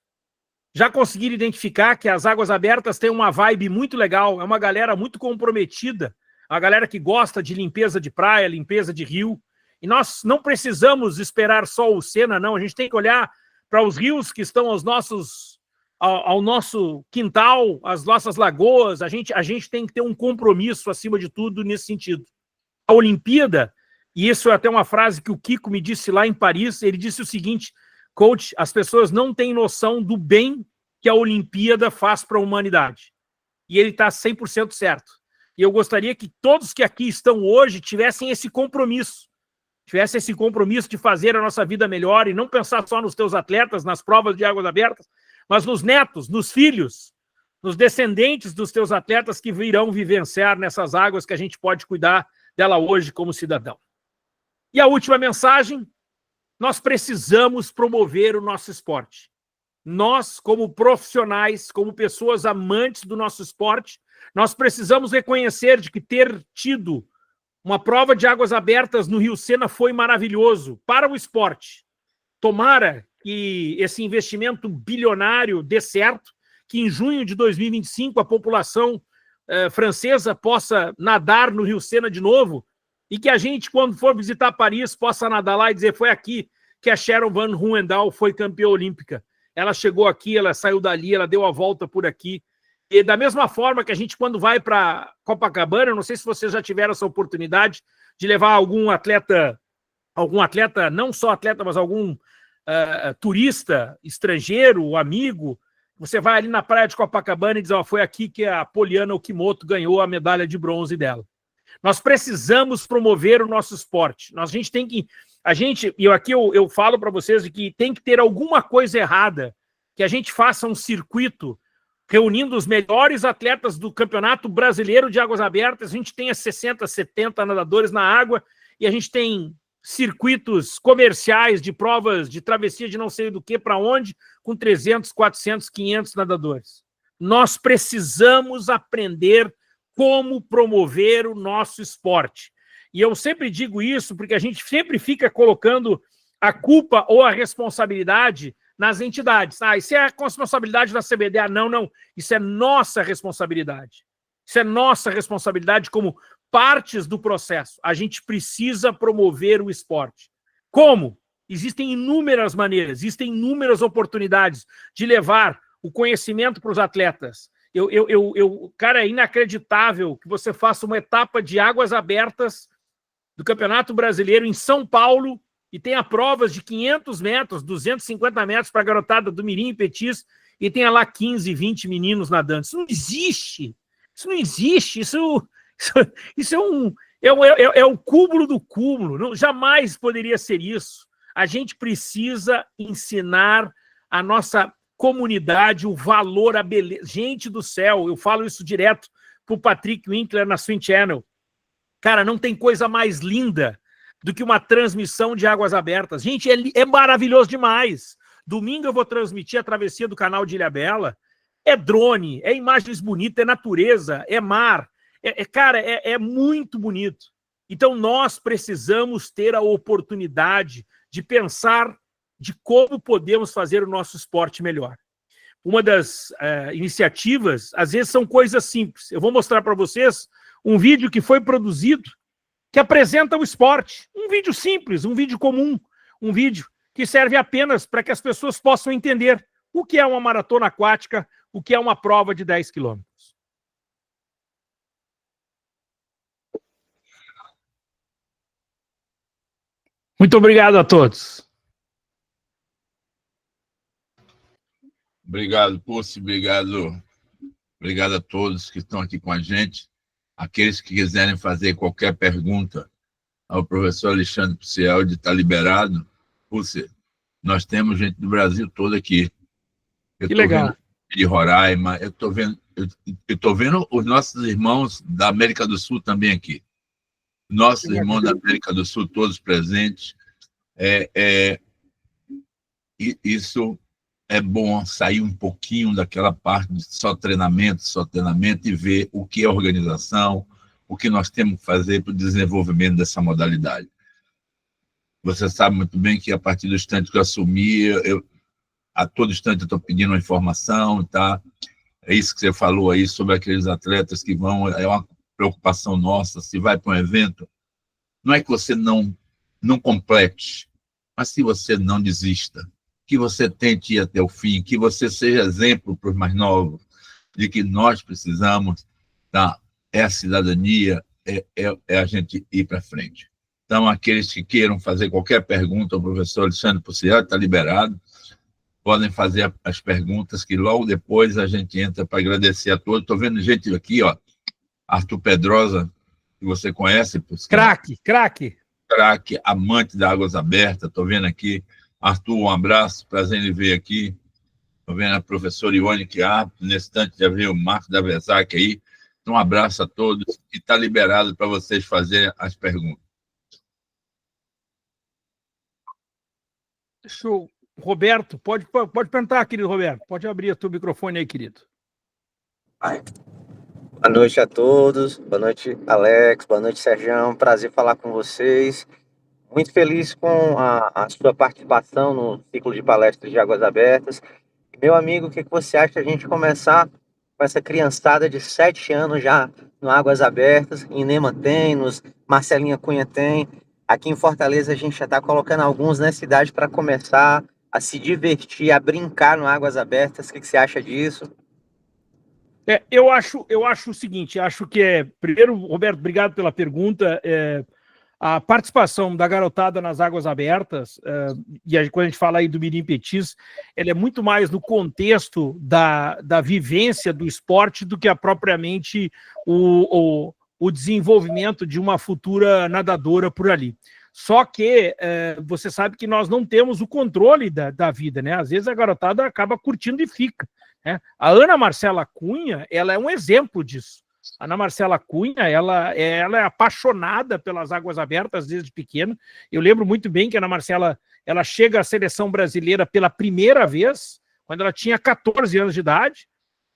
já conseguiram identificar que as Águas Abertas têm uma vibe muito legal, é uma galera muito comprometida, a galera que gosta de limpeza de praia, limpeza de rio, e nós não precisamos esperar só o Sena, não, a gente tem que olhar para os rios que estão ao nosso quintal, as nossas lagoas, a gente tem que ter um compromisso, acima de tudo, nesse sentido. A Olimpíada, e isso é até uma frase que o Kiko me disse lá em Paris, ele disse o seguinte: coach, as pessoas não têm noção do bem que a Olimpíada faz para a humanidade. E ele está 100% certo. E eu gostaria que todos que aqui estão hoje tivessem esse compromisso de fazer a nossa vida melhor e não pensar só nos teus atletas, nas provas de águas abertas, mas nos netos, nos filhos, nos descendentes dos teus atletas que virão vivenciar nessas águas que a gente pode cuidar dela hoje como cidadão. E a última mensagem: nós precisamos promover o nosso esporte. Nós, como profissionais, como pessoas amantes do nosso esporte, nós precisamos reconhecer de que ter tido uma prova de águas abertas no Rio Sena foi maravilhoso para o esporte. Tomara que esse investimento bilionário dê certo, que em junho de 2025 a população francesa possa nadar no Rio Sena de novo, e que a gente, quando for visitar Paris, possa nadar lá e dizer: foi aqui que a Sharon Van Hohendahl foi campeã olímpica. Ela chegou aqui, ela saiu dali, ela deu a volta por aqui. E da mesma forma que a gente, quando vai para Copacabana, eu não sei se vocês já tiveram essa oportunidade de levar algum atleta, não só atleta, mas algum turista estrangeiro, amigo, Você vai ali na praia de Copacabana e diz, ó, foi aqui que a Poliana Okimoto ganhou a medalha de bronze dela. Nós precisamos promover o nosso esporte. Eu falo para vocês que tem que ter alguma coisa errada, que a gente faça um circuito reunindo os melhores atletas do Campeonato Brasileiro de Águas Abertas. A gente tenha 60, 70 nadadores na água e a gente tem circuitos comerciais de provas de travessia de não sei do que para onde, com 300, 400, 500 nadadores. Nós precisamos aprender como promover o nosso esporte. E eu sempre digo isso porque a gente sempre fica colocando a culpa ou a responsabilidade nas entidades. Isso é a responsabilidade da CBD. Não. Isso é nossa responsabilidade. Isso é nossa responsabilidade como partes do processo. A gente precisa promover o esporte. Como? Existem inúmeras maneiras, existem inúmeras oportunidades de levar o conhecimento para os atletas. Cara, é inacreditável que você faça uma etapa de águas abertas do Campeonato Brasileiro em São Paulo e tenha provas de 500 metros, 250 metros para a garotada do Mirim e Petis e tenha lá 15, 20 meninos nadando. Isso não existe. Isso não existe. Isso é o cúmulo do cúmulo. Não, jamais poderia ser isso. A gente precisa ensinar a nossa comunidade o valor, a beleza. Gente do céu, eu falo isso direto para o Patrick Winkler na Swim Channel. Cara, não tem coisa mais linda do que uma transmissão de águas abertas. Gente, é maravilhoso demais. Domingo eu vou transmitir a travessia do canal de Ilhabela. É drone, é imagens bonitas, é natureza, é mar. Cara, é muito bonito. Então, nós precisamos ter a oportunidade de pensar de como podemos fazer o nosso esporte melhor. Uma das iniciativas, às vezes, são coisas simples. Eu vou mostrar para vocês um vídeo que foi produzido que apresenta o esporte. Um vídeo simples, um vídeo comum, um vídeo que serve apenas para que as pessoas possam entender o que é uma maratona aquática, o que é uma prova de 10 quilômetros. Muito obrigado a todos. Obrigado, Pulse, obrigado a todos que estão aqui com a gente. Aqueles que quiserem fazer qualquer pergunta ao professor Alexandre Puciel, está liberado. Pulse, nós temos gente do Brasil todo aqui. Que legal. De Roraima, eu estou vendo os nossos irmãos da América do Sul também aqui. Nossos irmãos da América do Sul todos presentes. Isso é bom sair um pouquinho daquela parte de só treinamento e ver o que é organização, o que nós temos que fazer para o desenvolvimento dessa modalidade. Você sabe muito bem que a partir do instante que eu assumi, a todo instante eu estou pedindo uma informação, tá? É isso que você falou aí sobre aqueles atletas que vão, é uma preocupação nossa, se vai para um evento, não é que você não complete, mas se você não desista, que você tente ir até o fim, que você seja exemplo para os mais novos, de que nós precisamos, tá? É a cidadania, é a gente ir para frente. Então, aqueles que queiram fazer qualquer pergunta ao professor Alexandre Puciel, está liberado, podem fazer as perguntas, que logo depois a gente entra para agradecer a todos. Estou vendo gente aqui, ó, Arthur Pedrosa, que você conhece. Craque, amante das águas abertas, estou vendo aqui. Arthur, um abraço, prazer em ver aqui. Estou vendo a professora Ione Chiar, nesse instante já veio o Marcos da Versac aí. Então, um abraço a todos e está liberado para vocês fazerem as perguntas. Show. Roberto, pode perguntar, querido Roberto. Pode abrir o teu microfone aí, querido. Boa noite a todos. Boa noite, Alex. Boa noite, Sergião. Prazer falar com vocês. Muito feliz com a sua participação no ciclo de palestras de Águas Abertas. Meu amigo, o que você acha de a gente começar com essa criançada de 7 anos já no Águas Abertas? Em Nema tem, nos Marcelinha Cunha tem. Aqui em Fortaleza a gente já está colocando alguns nessa idade para começar a se divertir, a brincar no Águas Abertas. O que você acha disso? Eu acho o seguinte, acho que primeiro, Roberto, obrigado pela pergunta. a participação da garotada nas águas abertas, quando a gente fala aí do Mirim Petis, ela é muito mais no contexto da vivência do esporte do que propriamente o desenvolvimento de uma futura nadadora por ali. Só que você sabe que nós não temos o controle da vida, né? Às vezes a garotada acaba curtindo e fica, né? A Ana Marcela Cunha, ela é um exemplo disso. A Ana Marcela Cunha, ela é apaixonada pelas águas abertas desde pequena. Eu lembro muito bem que a Ana Marcela, ela chega à seleção brasileira pela primeira vez, quando ela tinha 14 anos de idade,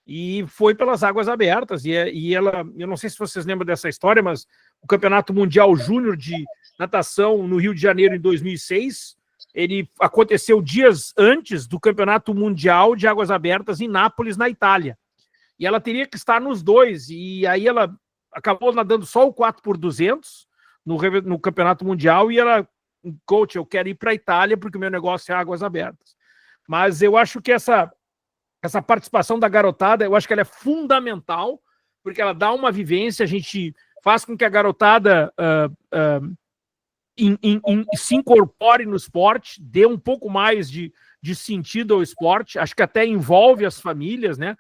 e foi pelas águas abertas. E ela, eu não sei se vocês lembram dessa história, mas o Campeonato Mundial Júnior de Natação no Rio de Janeiro em 2006, ele aconteceu dias antes do Campeonato Mundial de Águas Abertas em Nápoles, na Itália. E ela teria que estar nos dois, e aí ela acabou nadando só o 4x200 no Campeonato Mundial, e ela, coach, eu quero ir para a Itália porque o meu negócio é águas abertas. Mas eu acho que essa participação da garotada, eu acho que ela é fundamental, porque ela dá uma vivência, a gente faz com que a garotada se incorpore no esporte, dê um pouco mais de sentido ao esporte, acho que até envolve as famílias, né?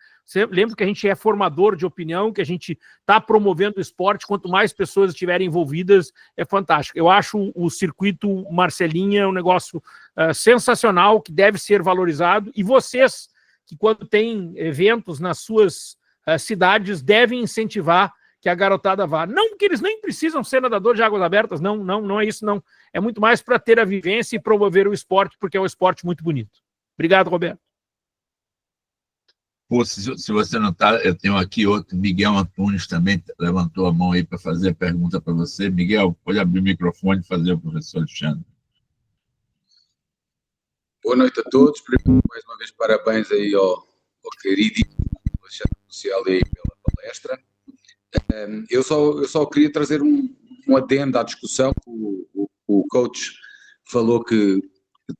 Lembra que a gente é formador de opinião, que a gente está promovendo o esporte, quanto mais pessoas estiverem envolvidas, é fantástico. Eu acho o circuito Marcelinha um negócio sensacional, que deve ser valorizado, e vocês, que quando tem eventos nas suas cidades, devem incentivar que a garotada vá. Não que eles nem precisam ser nadadores de águas abertas, não é isso, não. É muito mais para ter a vivência e promover o esporte, porque é um esporte muito bonito. Obrigado, Roberto. Pô, se você não está, eu tenho aqui outro, Miguel Antunes também levantou a mão aí para fazer a pergunta para você. Miguel, pode abrir o microfone e fazer o professor Alexandre. Boa noite a todos. Primeiro, mais uma vez, parabéns aí ao querido Alexandre Social aí pela palestra. Eu só queria trazer um adendo à discussão. O coach falou que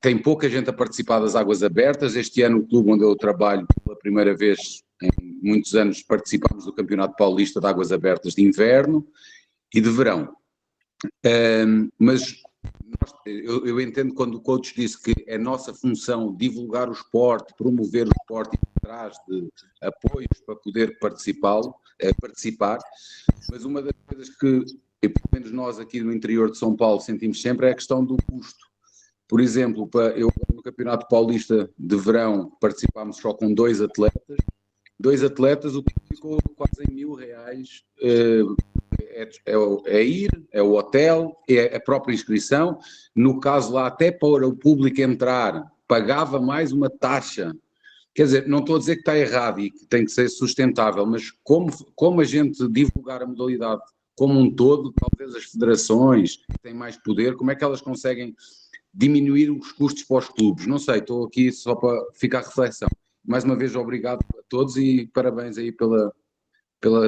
tem pouca gente a participar das águas abertas. Este ano, o clube onde eu trabalho, pela primeira vez em muitos anos, participamos do Campeonato Paulista de Águas Abertas de inverno e de verão. Mas eu entendo quando o coach disse que é nossa função divulgar o esporte, promover o esporte e atrás de apoios para poder participar, mas uma das coisas que, pelo menos nós aqui no interior de São Paulo, sentimos sempre é a questão do custo. Por exemplo, eu no Campeonato Paulista de Verão participámos só com 2 atletas. 2 atletas, o que ficou quase em R$1.000. É ir, é o hotel, é a própria inscrição. No caso lá, até para o público entrar, pagava mais uma taxa. Quer dizer, não estou a dizer que está errado e que tem que ser sustentável, mas como a gente divulgar a modalidade como um todo, talvez as federações que têm mais poder, como é que elas conseguem diminuir os custos para os clubes? Não sei, estou aqui só para ficar a reflexão. Mais uma vez, obrigado a todos e parabéns aí pela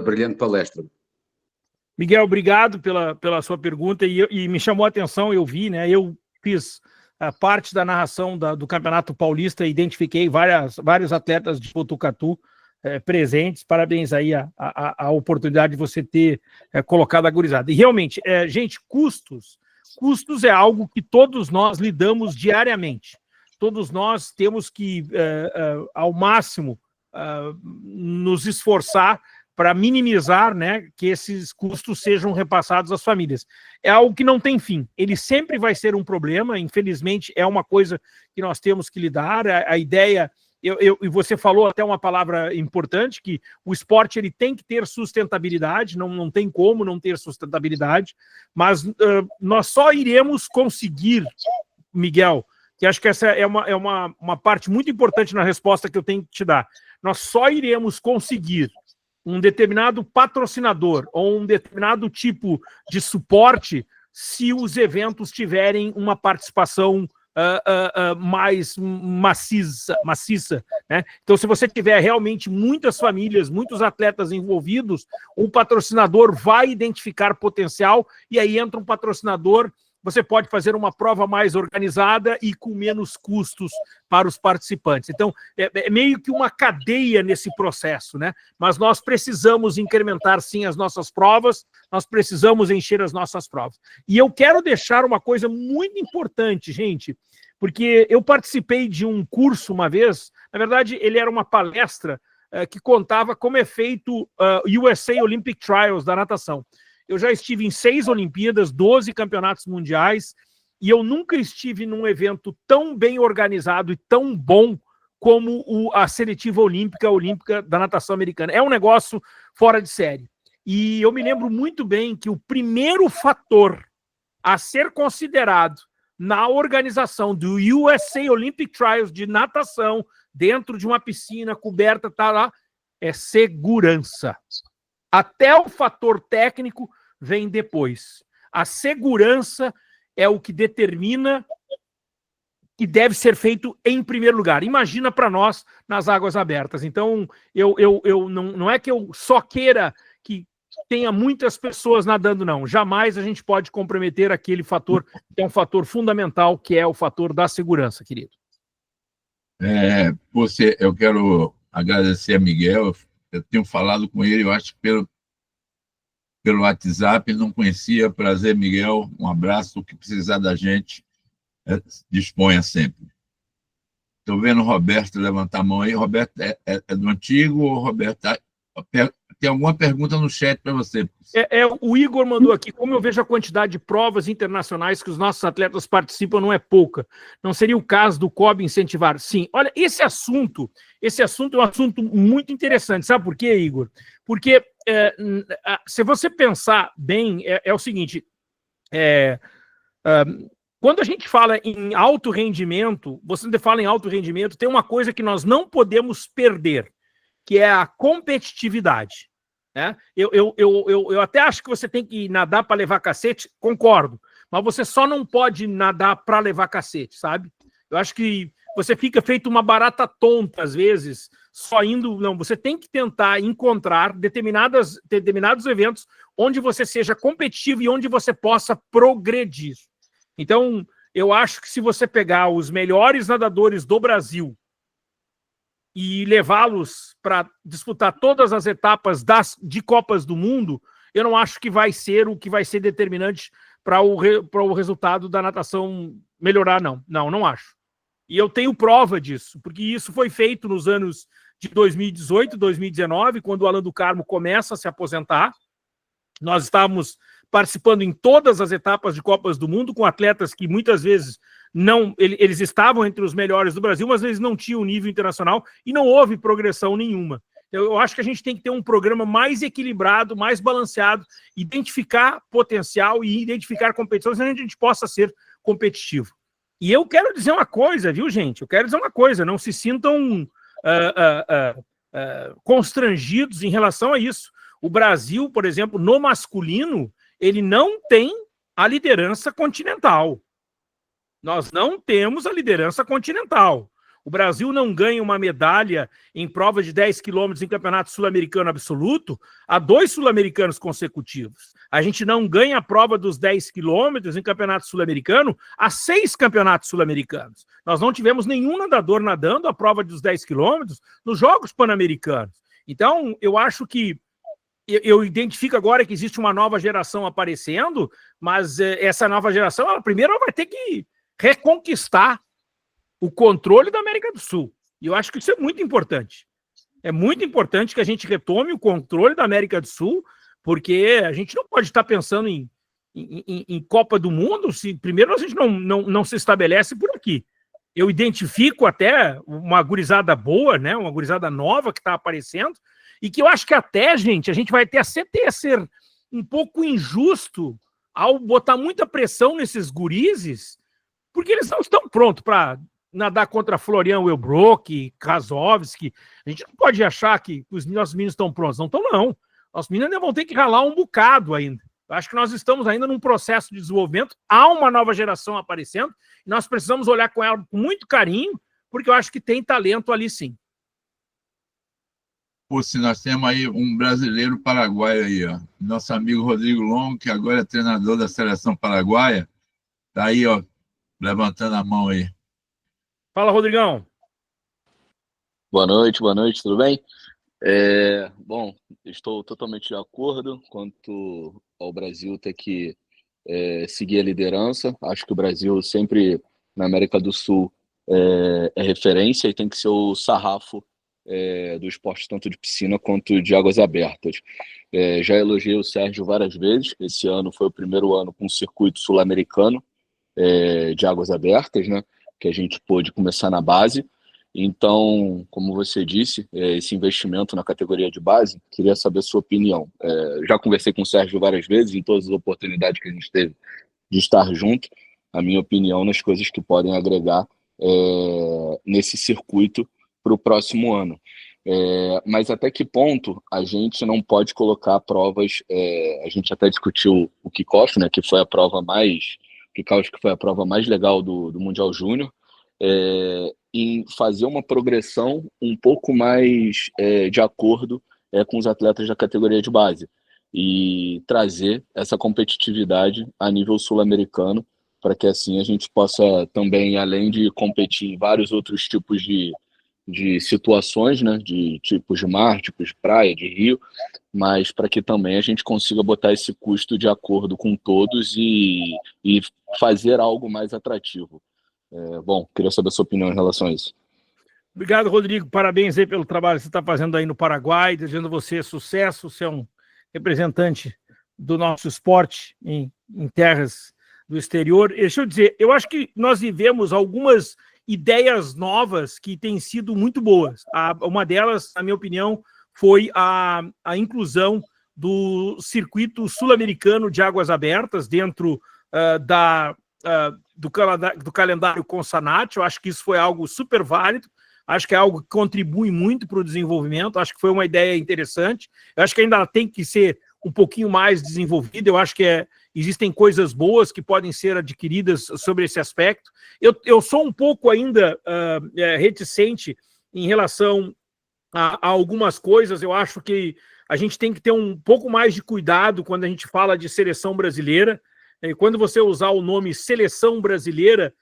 brilhante palestra. Miguel, obrigado pela sua pergunta, e me chamou a atenção, eu vi, né? Eu fiz parte da narração do Campeonato Paulista, identifiquei vários atletas de Botucatu presentes. Parabéns aí a oportunidade de você ter colocado a gurizada. E realmente, gente, custos é algo que todos nós lidamos diariamente. Todos nós temos que, ao máximo, nos esforçar para minimizar, né, que esses custos sejam repassados às famílias. É algo que não tem fim. Ele sempre vai ser um problema, infelizmente, é uma coisa que nós temos que lidar. A ideia, e você falou até uma palavra importante, que o esporte ele tem que ter sustentabilidade, não tem como não ter sustentabilidade, mas nós só iremos conseguir, Miguel, que acho que essa é uma parte muito importante na resposta que eu tenho que te dar, nós só iremos conseguir um determinado patrocinador ou um determinado tipo de suporte se os eventos tiverem uma participação mais maciça, né? Então, se você tiver realmente muitas famílias, muitos atletas envolvidos, o patrocinador vai identificar potencial, e aí entra um patrocinador você pode fazer uma prova mais organizada e com menos custos para os participantes. Então, é meio que uma cadeia nesse processo, né? Mas nós precisamos incrementar, sim, as nossas provas, nós precisamos encher as nossas provas. E eu quero deixar uma coisa muito importante, gente, porque eu participei de um curso uma vez, na verdade, ele era uma palestra que contava como é feito USA Olympic Trials da natação. Eu já estive em 6 Olimpíadas, 12 campeonatos mundiais, e eu nunca estive num evento tão bem organizado e tão bom como a seletiva olímpica da natação americana. É um negócio fora de série. E eu me lembro muito bem que o primeiro fator a ser considerado na organização do USA Olympic Trials de natação, dentro de uma piscina coberta, tá lá, é segurança. Até o fator técnico vem depois. A segurança é o que determina que deve ser feito em primeiro lugar. Imagina para nós nas águas abertas. Então, não é que eu só queira que tenha muitas pessoas nadando, não. Jamais a gente pode comprometer aquele fator que é um fator fundamental, que é o fator da segurança, querido. Eu quero agradecer a Miguel. Eu tenho falado com ele, eu acho que pelo WhatsApp, não conhecia. Prazer, Miguel. Um abraço. O que precisar da gente, disponha sempre. Estou vendo o Roberto levantar a mão aí. Roberto, é do antigo ou Roberto? Tem alguma pergunta no chat para você? O Igor mandou aqui, como eu vejo a quantidade de provas internacionais que os nossos atletas participam não é pouca. Não seria o caso do COB incentivar? Sim. Olha, esse assunto é um assunto muito interessante. Sabe por quê, Igor? Porque se você pensar bem, é o seguinte, quando a gente fala em alto rendimento, tem uma coisa que nós não podemos perder, que é a competitividade. Né? Eu até acho que você tem que nadar para levar cacete, concordo, mas você só não pode nadar para levar cacete, sabe? Eu acho que você fica feito uma barata tonta, às vezes, só indo... Não, você tem que tentar encontrar determinados eventos onde você seja competitivo e onde você possa progredir. Então, eu acho que se você pegar os melhores nadadores do Brasil e levá-los para disputar todas as etapas de Copas do Mundo, eu não acho que vai ser o que vai ser determinante para o resultado da natação melhorar, não. Não acho. E eu tenho prova disso, porque isso foi feito nos anos de 2018, 2019, quando o Alan do Carmo começa a se aposentar. Nós estávamos participando em todas as etapas de Copas do Mundo, com atletas que muitas vezes eles estavam entre os melhores do Brasil, mas eles não tinham nível internacional e não houve progressão nenhuma. Eu acho que a gente tem que ter um programa mais equilibrado, mais balanceado, identificar potencial e identificar competições onde a gente possa ser competitivo. E eu quero dizer uma coisa, viu, gente? Não se sintam constrangidos em relação a isso. O Brasil, por exemplo, no masculino, ele não tem a liderança continental. Nós não temos a liderança continental. O Brasil não ganha uma medalha em prova de 10 quilômetros em campeonato sul-americano absoluto há 2 sul-americanos consecutivos. A gente não ganha a prova dos 10 quilômetros em campeonato sul-americano há 6 campeonatos sul-americanos. Nós não tivemos nenhum nadador nadando a prova dos 10 quilômetros nos Jogos Pan-Americanos. Então, eu acho que eu identifico agora que existe uma nova geração aparecendo, mas essa nova geração, ela primeiro vai ter que reconquistar o controle da América do Sul. E eu acho que isso é muito importante. É muito importante que a gente retome o controle da América do Sul, porque a gente não pode estar pensando em Copa do Mundo se primeiro a gente não se estabelece por aqui. Eu identifico até uma gurizada boa, né? Uma gurizada nova que está aparecendo, e que eu acho que até, gente, a gente vai ter a ser um pouco injusto ao botar muita pressão nesses gurizes, porque eles não estão prontos para nadar contra Florian Wellbrook, Krasovski. A gente não pode achar que os nossos meninos estão prontos. Não estão, não. Nossos meninos ainda vão ter que ralar um bocado ainda. Eu acho que nós estamos ainda num processo de desenvolvimento. Há uma nova geração aparecendo e nós precisamos olhar com ela com muito carinho, porque eu acho que tem talento ali sim. Pô, se nós temos aí um brasileiro paraguaio aí, ó. Nosso amigo Rodrigo Longo, que agora é treinador da seleção paraguaia, Tá aí, ó, levantando a mão aí. Fala, Rodrigão. Boa noite, tudo bem? Bom, estou totalmente de acordo quanto ao Brasil ter que seguir a liderança. Acho que o Brasil sempre, na América do Sul, é referência e tem que ser o sarrafo do esporte tanto de piscina quanto de águas abertas. Já elogiei o Sérgio várias vezes. Esse ano foi o primeiro ano com um circuito sul-americano de águas abertas, né? Que a gente pôde começar na base. Então, como você disse, esse investimento na categoria de base, queria saber a sua opinião. Já conversei com o Sérgio várias vezes, em todas as oportunidades que a gente teve de estar junto, a minha opinião nas coisas que podem agregar nesse circuito para o próximo ano. Mas até que ponto a gente não pode colocar provas, a gente até discutiu o kickoff, né, que foi a prova mais legal do Mundial Júnior, em fazer uma progressão um pouco mais de acordo com os atletas da categoria de base e trazer essa competitividade a nível sul-americano para que assim a gente possa também, além de competir em vários outros tipos de situações, né, de tipos de mar, tipos de praia, de rio, mas para que também a gente consiga botar esse custo de acordo com todos e fazer algo mais atrativo. Bom, queria saber a sua opinião em relação a isso. Obrigado, Rodrigo. Parabéns aí pelo trabalho que você está fazendo aí no Paraguai, desejando você sucesso. Você é um representante do nosso esporte em terras do exterior. Deixa eu dizer, eu acho que nós vivemos algumas ideias novas que têm sido muito boas. Uma delas, na minha opinião, foi a inclusão do circuito sul-americano de águas abertas dentro do calendário Consanat. Eu acho que isso foi algo super válido. Acho que é algo que contribui muito para o desenvolvimento. Acho que foi uma ideia interessante. Eu acho que ainda tem que ser um pouquinho mais desenvolvida. Eu acho que existem coisas boas que podem ser adquiridas sobre esse aspecto. Eu sou um pouco ainda reticente em relação a algumas coisas. Eu acho que a gente tem que ter um pouco mais de cuidado quando a gente fala de seleção brasileira. Quando você usar o nome seleção brasileira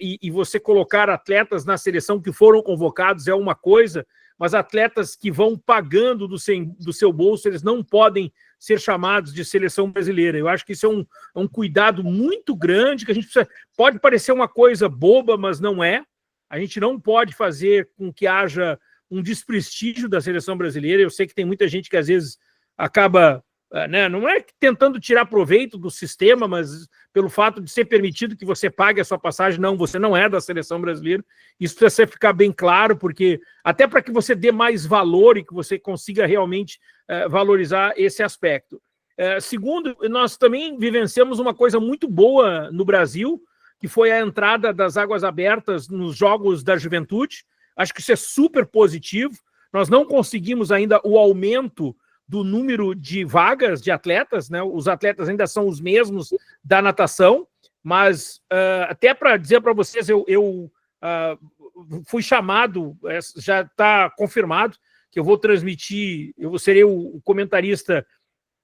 e você colocar atletas na seleção que foram convocados é uma coisa, mas atletas que vão pagando do seu bolso, eles não podem ser chamados de seleção brasileira. Eu acho que isso é um cuidado muito grande, que a gente precisa. Pode parecer uma coisa boba, mas não é. A gente não pode fazer com que haja um desprestígio da seleção brasileira. Eu sei que tem muita gente que às vezes acaba, né, não é tentando tirar proveito do sistema, mas pelo fato de ser permitido que você pague a sua passagem, não, você não é da seleção brasileira. Isso precisa ficar bem claro, porque até para que você dê mais valor e que você consiga realmente valorizar esse aspecto. Segundo, nós também vivenciamos uma coisa muito boa no Brasil, que foi a entrada das águas abertas nos Jogos da Juventude. Acho que isso é super positivo. Nós não conseguimos ainda o aumento do número de vagas de atletas, né? Os atletas ainda são os mesmos da natação, mas até para dizer para vocês, eu fui chamado, já está confirmado, que eu vou transmitir, eu serei o comentarista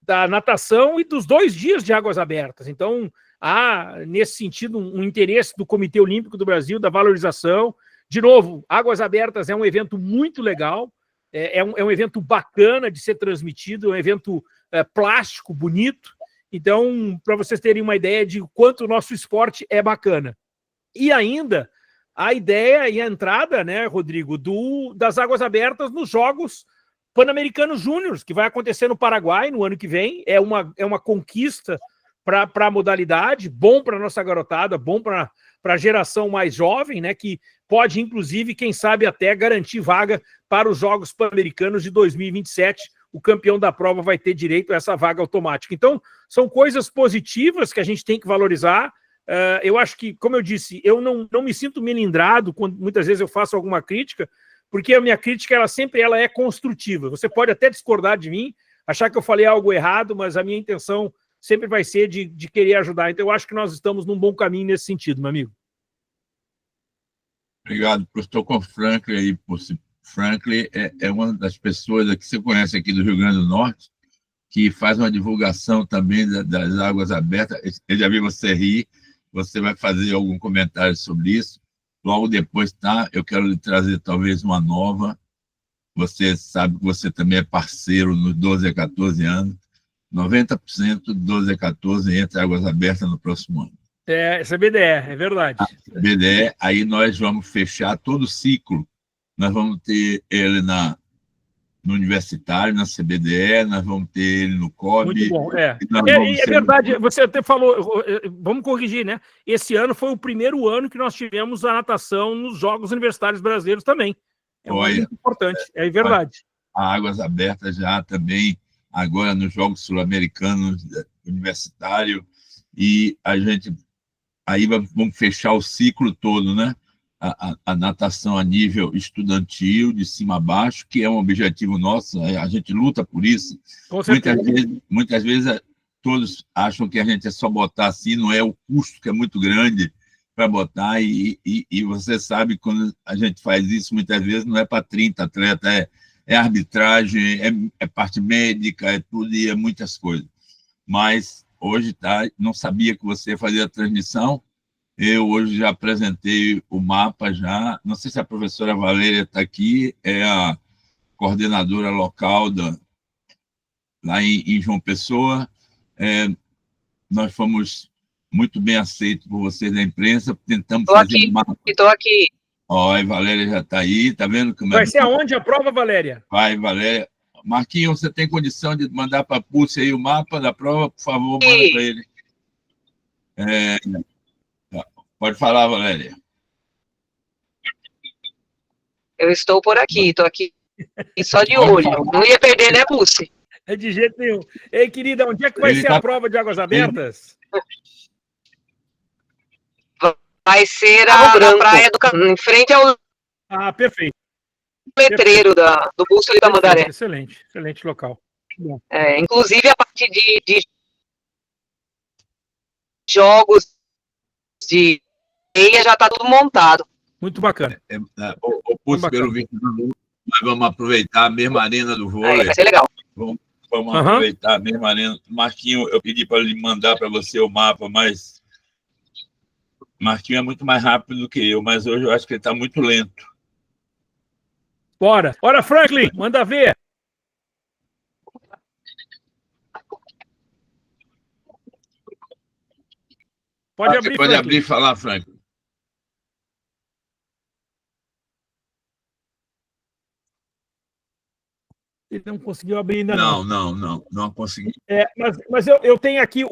da natação e dos 2 dias de águas abertas. Então, há, nesse sentido, um interesse do Comitê Olímpico do Brasil, da valorização. De novo, águas abertas é um evento muito legal, é um evento bacana de ser transmitido, é um evento plástico, bonito. Então, para vocês terem uma ideia de quanto o nosso esporte é bacana. E ainda, a ideia e a entrada, né, Rodrigo, das águas abertas nos Jogos Pan-Americanos Júniores, que vai acontecer no Paraguai no ano que vem. É uma conquista para a modalidade, bom para a nossa garotada, bom para a geração mais jovem, né, que pode, inclusive, quem sabe até garantir vaga para os Jogos Pan-Americanos de 2027. O campeão da prova vai ter direito a essa vaga automática. Então, são coisas positivas que a gente tem que valorizar. Eu acho que, como eu disse, eu não me sinto melindrado quando muitas vezes eu faço alguma crítica, porque a minha crítica ela sempre é construtiva. Você pode até discordar de mim, achar que eu falei algo errado, mas a minha intenção sempre vai ser de querer ajudar. Então, eu acho que nós estamos num bom caminho nesse sentido, meu amigo. Obrigado. Estou com o Franklin aí. Franklin é uma das pessoas que você conhece aqui do Rio Grande do Norte, que faz uma divulgação também das águas abertas. Ele já viu você rir. você vai fazer algum comentário sobre isso. Logo depois, tá? Eu quero lhe trazer talvez uma nova. Você sabe que você também é parceiro nos 12 a 14 anos. 90% de 12 a 14 entra em Águas Abertas no próximo ano. Essa é a BDE, é verdade. BDE, aí nós vamos fechar todo o ciclo. Nós vamos ter ele no Universitário, na CBDE, nós vamos ter ele no COB. Muito bom, é verdade, você até falou, vamos corrigir, né? Esse ano foi o primeiro ano que nós tivemos a natação nos Jogos Universitários Brasileiros também. É muito importante, é verdade. A Águas Abertas já também, agora nos Jogos Sul-Americanos Universitário, e a gente aí vamos fechar o ciclo todo, né? A natação a nível estudantil, de cima a baixo, que é um objetivo nosso, a gente luta por isso. Muitas vezes todos acham que a gente é só botar assim, não é o custo que é muito grande para botar, e você sabe, quando a gente faz isso, muitas vezes não é para 30 atletas, é arbitragem, é parte médica, é tudo, e é muitas coisas. Mas hoje, não sabia que você fazia a transmissão. Eu hoje já apresentei o mapa já. Não sei se a professora Valéria está aqui, é a coordenadora local lá em João Pessoa. Nós fomos muito bem aceitos por vocês da imprensa, tentamos fazer um mapa. Estou aqui. Ó, a Valéria já está aí, está vendo? Vai ser aonde a prova, Valéria? Vai, Valéria. Marquinhos, você tem condição de mandar para a Pulse aí o mapa da prova? Por favor, manda para ele. Pode falar, Valéria. Eu estou por aqui, estou aqui só de olho. Não ia perder, né, Pulse? É de jeito nenhum. Ei, querida, onde é que vai ser a prova de Águas Abertas? Vai ser na praia em frente ao perfeito. letreiro do Busto de Tamandaré. Excelente, excelente local. Inclusive a parte de jogos de meia já está tudo montado. Muito bacana. O Pulse, pelo visto, nós vamos aproveitar a mesma arena do vôlei. Vai ser legal. Vamos aproveitar a mesma arena. Marquinho, eu pedi para ele mandar para você o mapa, mas Marquinho é muito mais rápido do que eu, mas hoje eu acho que ele está muito lento. Bora, Franklin, manda ver. Pode abrir, pode abrir e falar, Franklin. Ele não conseguiu abrir ainda, não consegui. Mas eu tenho aqui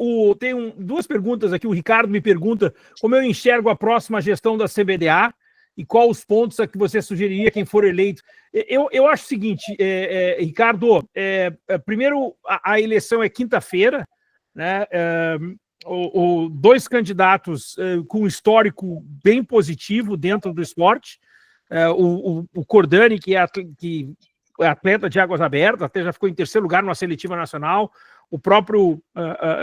duas perguntas aqui. O Ricardo me pergunta como eu enxergo a próxima gestão da CBDA e qual os pontos a que você sugeriria quem for eleito. Eu acho o seguinte, Ricardo, primeiro a eleição é quinta-feira, né? Dois candidatos com histórico bem positivo dentro do esporte, o Cordani, que é atleta de Águas Abertas, até já ficou em terceiro lugar numa seletiva nacional, o próprio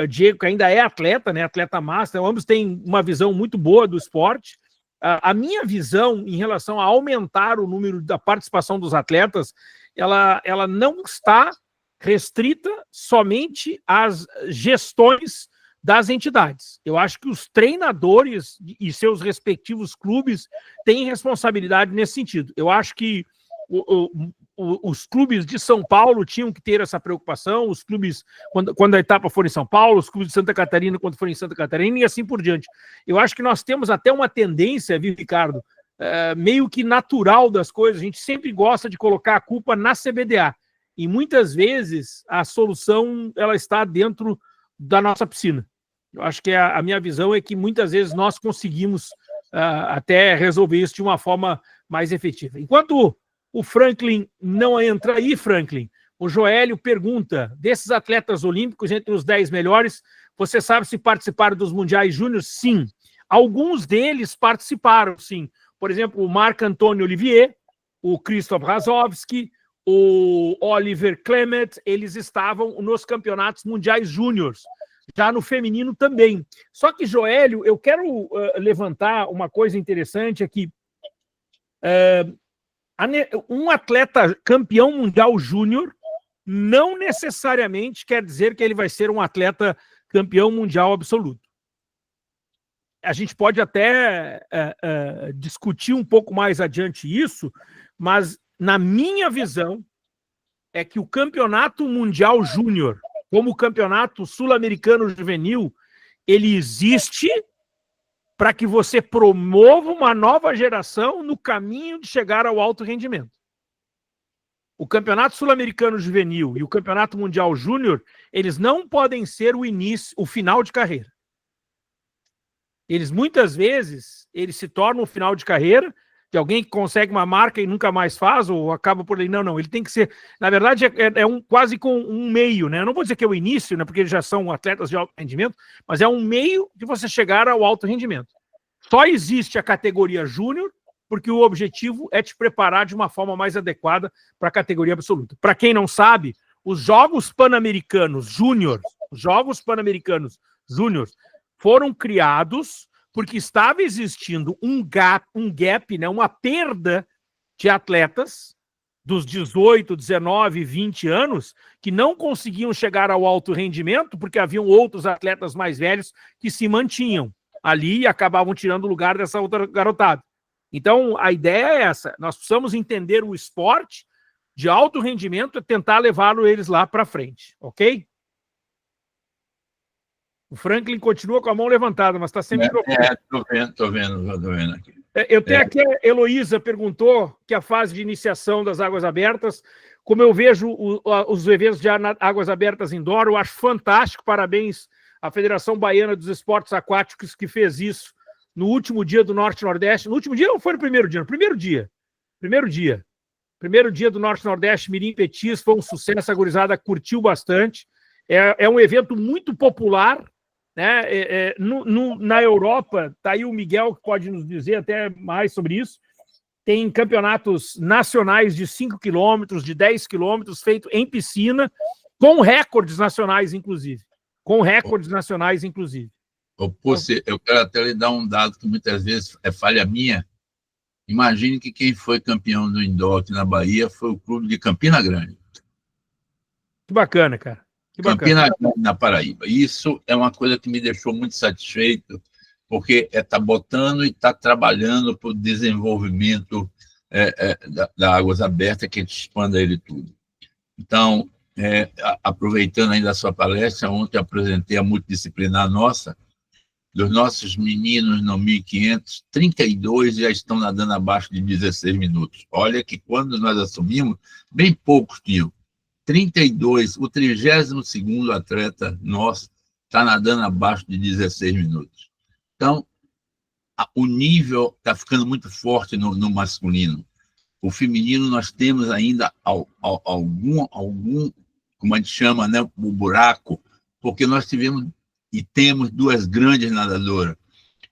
Diego, que ainda é atleta, né, atleta master, ambos têm uma visão muito boa do esporte. A minha visão em relação a aumentar o número da participação dos atletas, ela não está restrita somente às gestões das entidades. Eu acho que os treinadores e seus respectivos clubes têm responsabilidade nesse sentido. Eu acho que os clubes de São Paulo tinham que ter essa preocupação, os clubes, quando a etapa for em São Paulo, os clubes de Santa Catarina, quando for em Santa Catarina, e assim por diante. Eu acho que nós temos até uma tendência, viu, Ricardo, meio que natural das coisas, a gente sempre gosta de colocar a culpa na CBDA, e muitas vezes a solução ela está dentro da nossa piscina. Eu acho que a minha visão é que muitas vezes nós conseguimos até resolver isso de uma forma mais efetiva. Enquanto o Franklin não entra aí, Franklin, o Joélio pergunta, desses atletas olímpicos, entre os 10 melhores, você sabe se participaram dos Mundiais Júnior? Sim. Alguns deles participaram, sim. Por exemplo, o Marc-Antônio Olivier, o Krzysztof Razowski, o Oliver Clement, eles estavam nos campeonatos mundiais júniores, já no feminino também. Só que, Joélio, eu quero levantar uma coisa interessante aqui. Um atleta campeão mundial júnior não necessariamente quer dizer que ele vai ser um atleta campeão mundial absoluto. a gente pode até discutir um pouco mais adiante isso, mas na minha visão é que o Campeonato Mundial Júnior, como o Campeonato Sul-Americano Juvenil, ele existe para que você promova uma nova geração no caminho de chegar ao alto rendimento. O Campeonato Sul-Americano Juvenil e o Campeonato Mundial Júnior, eles não podem ser o final de carreira. Eles, muitas vezes, eles se tornam o final de carreira de alguém que consegue uma marca e nunca mais faz, ou acaba por aí. Não, ele tem que ser... Na verdade, quase com um meio, né? Eu não vou dizer que é o início, né? Porque eles já são atletas de alto rendimento, mas é um meio de você chegar ao alto rendimento. Só existe a categoria júnior, porque o objetivo é te preparar de uma forma mais adequada para a categoria absoluta. Para quem não sabe, os Jogos Pan-Americanos Júnior, foram criados porque estava existindo um gap, né, uma perda de atletas dos 18, 19, 20 anos que não conseguiam chegar ao alto rendimento porque haviam outros atletas mais velhos que se mantinham ali e acabavam tirando o lugar dessa outra garotada. Então, a ideia é essa. Nós precisamos entender o esporte de alto rendimento e tentar levá-lo eles lá para frente, ok? O Franklin continua com a mão levantada, mas está sem microfone. Tô vendo aqui. Eu tenho aqui, a Heloísa perguntou que a fase de iniciação das águas abertas, como eu vejo os eventos de águas abertas indoor, eu acho fantástico, parabéns à Federação Baiana dos Esportes Aquáticos que fez isso no último dia do Norte-Nordeste. No último dia ou foi no primeiro dia? No primeiro dia. Primeiro dia do Norte-Nordeste, Mirim Petis, foi um sucesso, a gurizada curtiu bastante. É um evento muito popular, né? Na Europa, está aí o Miguel que pode nos dizer até mais sobre isso, tem campeonatos nacionais de 5 quilômetros, de 10 quilômetros, feito em piscina, com recordes nacionais, inclusive. Eu quero até lhe dar um dado que muitas vezes é falha minha. Imagine que quem foi campeão do indoor aqui na Bahia foi o clube de Campina Grande. Que bacana, cara. Campina Grande, na Paraíba. Isso é uma coisa que me deixou muito satisfeito, porque está botando e está trabalhando para o desenvolvimento da Águas Abertas, que a gente expanda ele tudo. Então, aproveitando ainda a sua palestra, ontem eu apresentei a multidisciplinar nossa, dos nossos meninos no 1.500, 32 já estão nadando abaixo de 16 minutos. Olha que quando nós assumimos, bem poucos tinham. 32, o 32º atleta nosso está nadando abaixo de 16 minutos. Então, o nível está ficando muito forte no masculino. O feminino, nós temos ainda algum, como a gente chama, né, o buraco, porque nós tivemos e temos duas grandes nadadoras.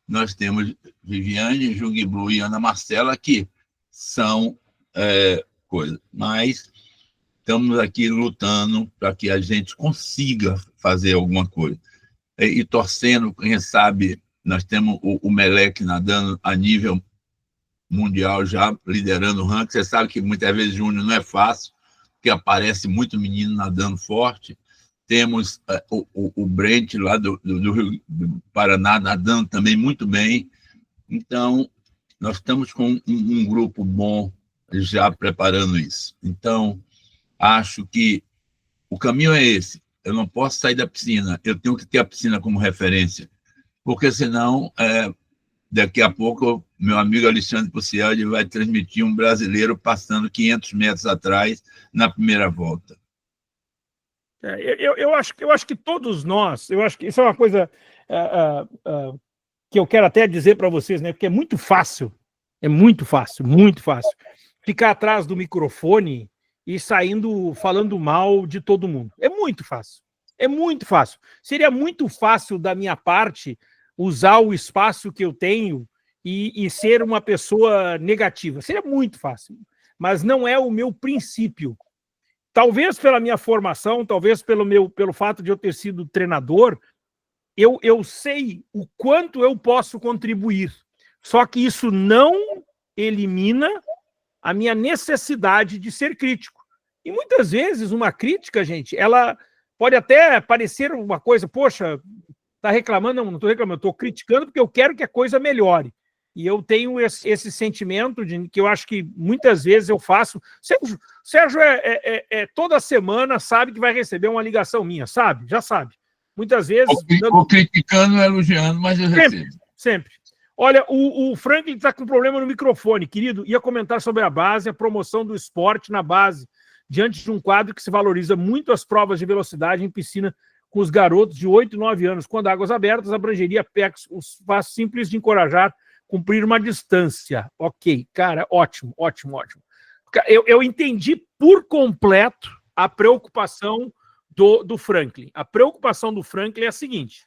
Nós temos Viviane, Jungiblu e Ana Marcela, que são coisas, mas estamos aqui lutando para que a gente consiga fazer alguma coisa. E torcendo, quem sabe, nós temos o Melec nadando a nível mundial, já liderando o ranking. Você sabe que muitas vezes júnior não é fácil, porque aparece muito menino nadando forte. Temos o Brent lá do Rio do Paraná nadando também muito bem. Então, nós estamos com um grupo bom já preparando isso. Então, acho que o caminho é esse. Eu não posso sair da piscina, eu tenho que ter a piscina como referência, porque senão, daqui a pouco, meu amigo Alexandre Pucielli vai transmitir um brasileiro passando 500 metros atrás na primeira volta. Eu acho que todos nós, eu acho que isso é uma coisa que eu quero até dizer para vocês, né? Porque é muito fácil ficar atrás do microfone e falando mal de todo mundo. É muito fácil. Seria muito fácil da minha parte usar o espaço que eu tenho e ser uma pessoa negativa. Seria muito fácil, mas não é o meu princípio. Talvez pela minha formação, talvez pelo fato de eu ter sido treinador, eu sei o quanto eu posso contribuir. Só que isso não elimina a minha necessidade de ser crítico. E muitas vezes uma crítica, gente, ela pode até parecer uma coisa, poxa, Está reclamando? Não estou reclamando, estou criticando porque eu quero que a coisa melhore. E eu tenho esse sentimento de que eu acho que muitas vezes eu faço. Sérgio toda semana sabe que vai receber uma ligação minha, sabe? Já sabe. Muitas vezes. Ou criticando, elogiando, mas eu recebo. Sempre. Olha, o Franklin está com problema no microfone, querido. Ia comentar sobre a base, a promoção do esporte na base, diante de um quadro que se valoriza muito as provas de velocidade em piscina com os garotos de 8 e 9 anos, quando águas abertas abrangeria os passos simples de encorajar cumprir uma distância. Ok, cara, ótimo. Eu entendi por completo a preocupação do Franklin. A preocupação do Franklin é a seguinte: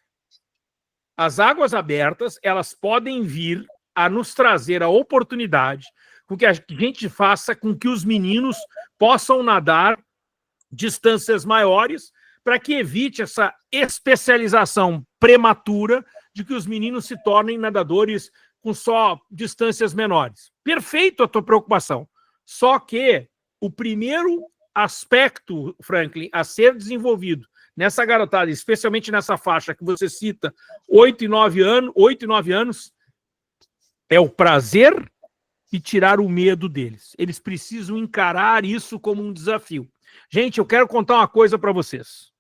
as águas abertas, elas podem vir a nos trazer a oportunidade com que a gente faça com que os meninos possam nadar distâncias maiores para que evite essa especialização prematura de que os meninos se tornem nadadores com só distâncias menores. Perfeito a tua preocupação. Só que o primeiro aspecto, Franklin, a ser desenvolvido nessa garotada, especialmente nessa faixa que você cita, 8 e 9 anos, é o prazer e tirar o medo deles. Eles precisam encarar isso como um desafio. Gente, eu quero contar uma coisa para vocês.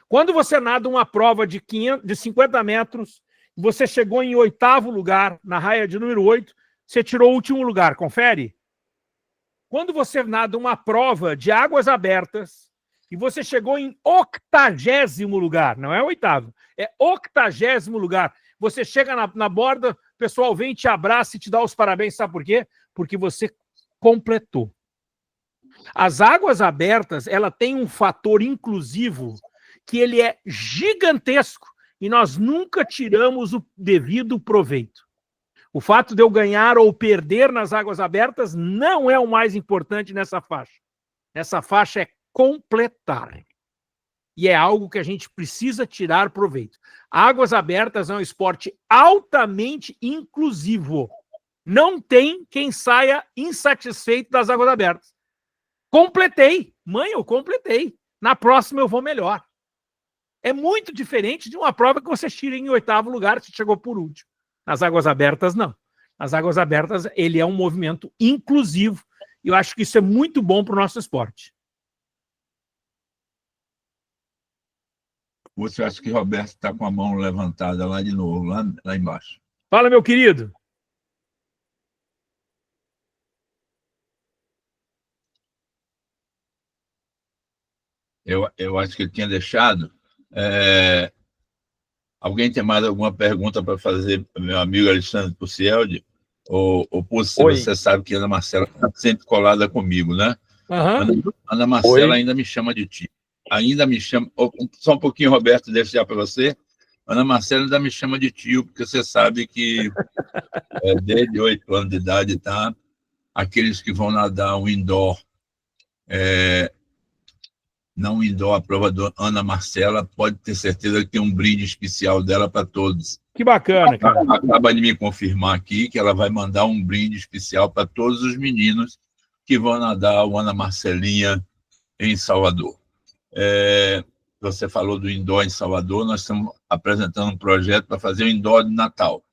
Quando você nada uma prova de 50 metros, você chegou em 8º lugar, na raia de número 8, você tirou o último lugar, confere? Quando você nada uma prova de águas abertas e você chegou em 80º lugar, não é 8º, é 80º lugar, você chega na borda, o pessoal vem, te abraça e te dá os parabéns, sabe por quê? Porque você completou. As águas abertas, ela tem um fator inclusivo que ele é gigantesco e nós nunca tiramos o devido proveito. O fato de eu ganhar ou perder nas águas abertas não é o mais importante nessa faixa. Nessa faixa é completar. E é algo que a gente precisa tirar proveito. Águas abertas é um esporte altamente inclusivo. Não tem quem saia insatisfeito das águas abertas. Completei. Mãe, eu completei. Na próxima eu vou melhor. É muito diferente de uma prova que você tira em 8º lugar, você chegou por último. Nas águas abertas, não. Nas águas abertas, ele é um movimento inclusivo. E eu acho que isso é muito bom para o nosso esporte. Você acha que o Roberto está com a mão levantada lá de novo, lá embaixo? Fala, meu querido. Eu acho que ele tinha deixado. Alguém tem mais alguma pergunta para fazer para meu amigo Alexandre Pucieldi? Ou Puci, você sabe que a Ana Marcela está sempre colada comigo, né? Uhum. Ana Marcela ainda me chama de tio. Ainda me chama... Só um pouquinho, Roberto, deixa já para você. Ana Marcela ainda me chama de tio, porque você sabe que desde 8 anos de idade, tá? Aqueles que vão nadar um indoor, não indoor, a prova da Ana Marcela, pode ter certeza que tem um brinde especial dela para todos. Que bacana, cara. Ela acaba de me confirmar aqui que ela vai mandar um brinde especial para todos os meninos que vão nadar o Ana Marcelinha em Salvador. Você falou do indoor em Salvador, nós estamos apresentando um projeto para fazer o indoor de Natal.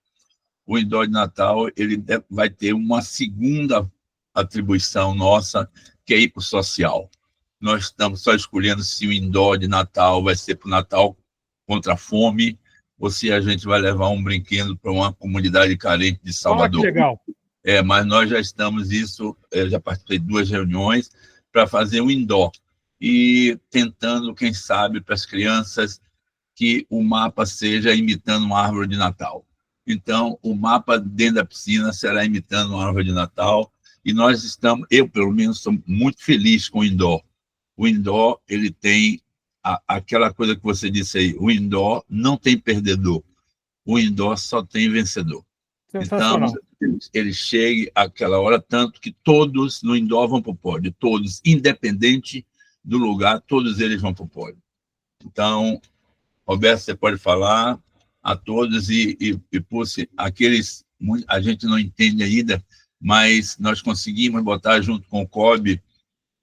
O indoor de Natal ele vai ter uma segunda atribuição nossa, que é ir para o social. Nós estamos só escolhendo se o indoor de Natal vai ser para o Natal contra a fome ou se a gente vai levar um brinquedo para uma comunidade carente de Salvador. Que legal. Mas nós já estamos já participei de 2 reuniões para fazer um indoor e tentando, quem sabe, para as crianças que o mapa seja imitando uma árvore de Natal. Então, o mapa dentro da piscina será imitando uma árvore de Natal e nós estamos, eu pelo menos, sou muito feliz com o indoor. O indoor, ele tem aquela coisa que você disse aí, o indoor não tem perdedor, o indoor só tem vencedor. Então, ele chega àquela hora, tanto que todos no indoor vão para o pódio, todos, independente do lugar, todos eles vão para o pódio. Então, Roberto, você pode falar a todos e Puci, aqueles, a gente não entende ainda, mas nós conseguimos botar junto com o COB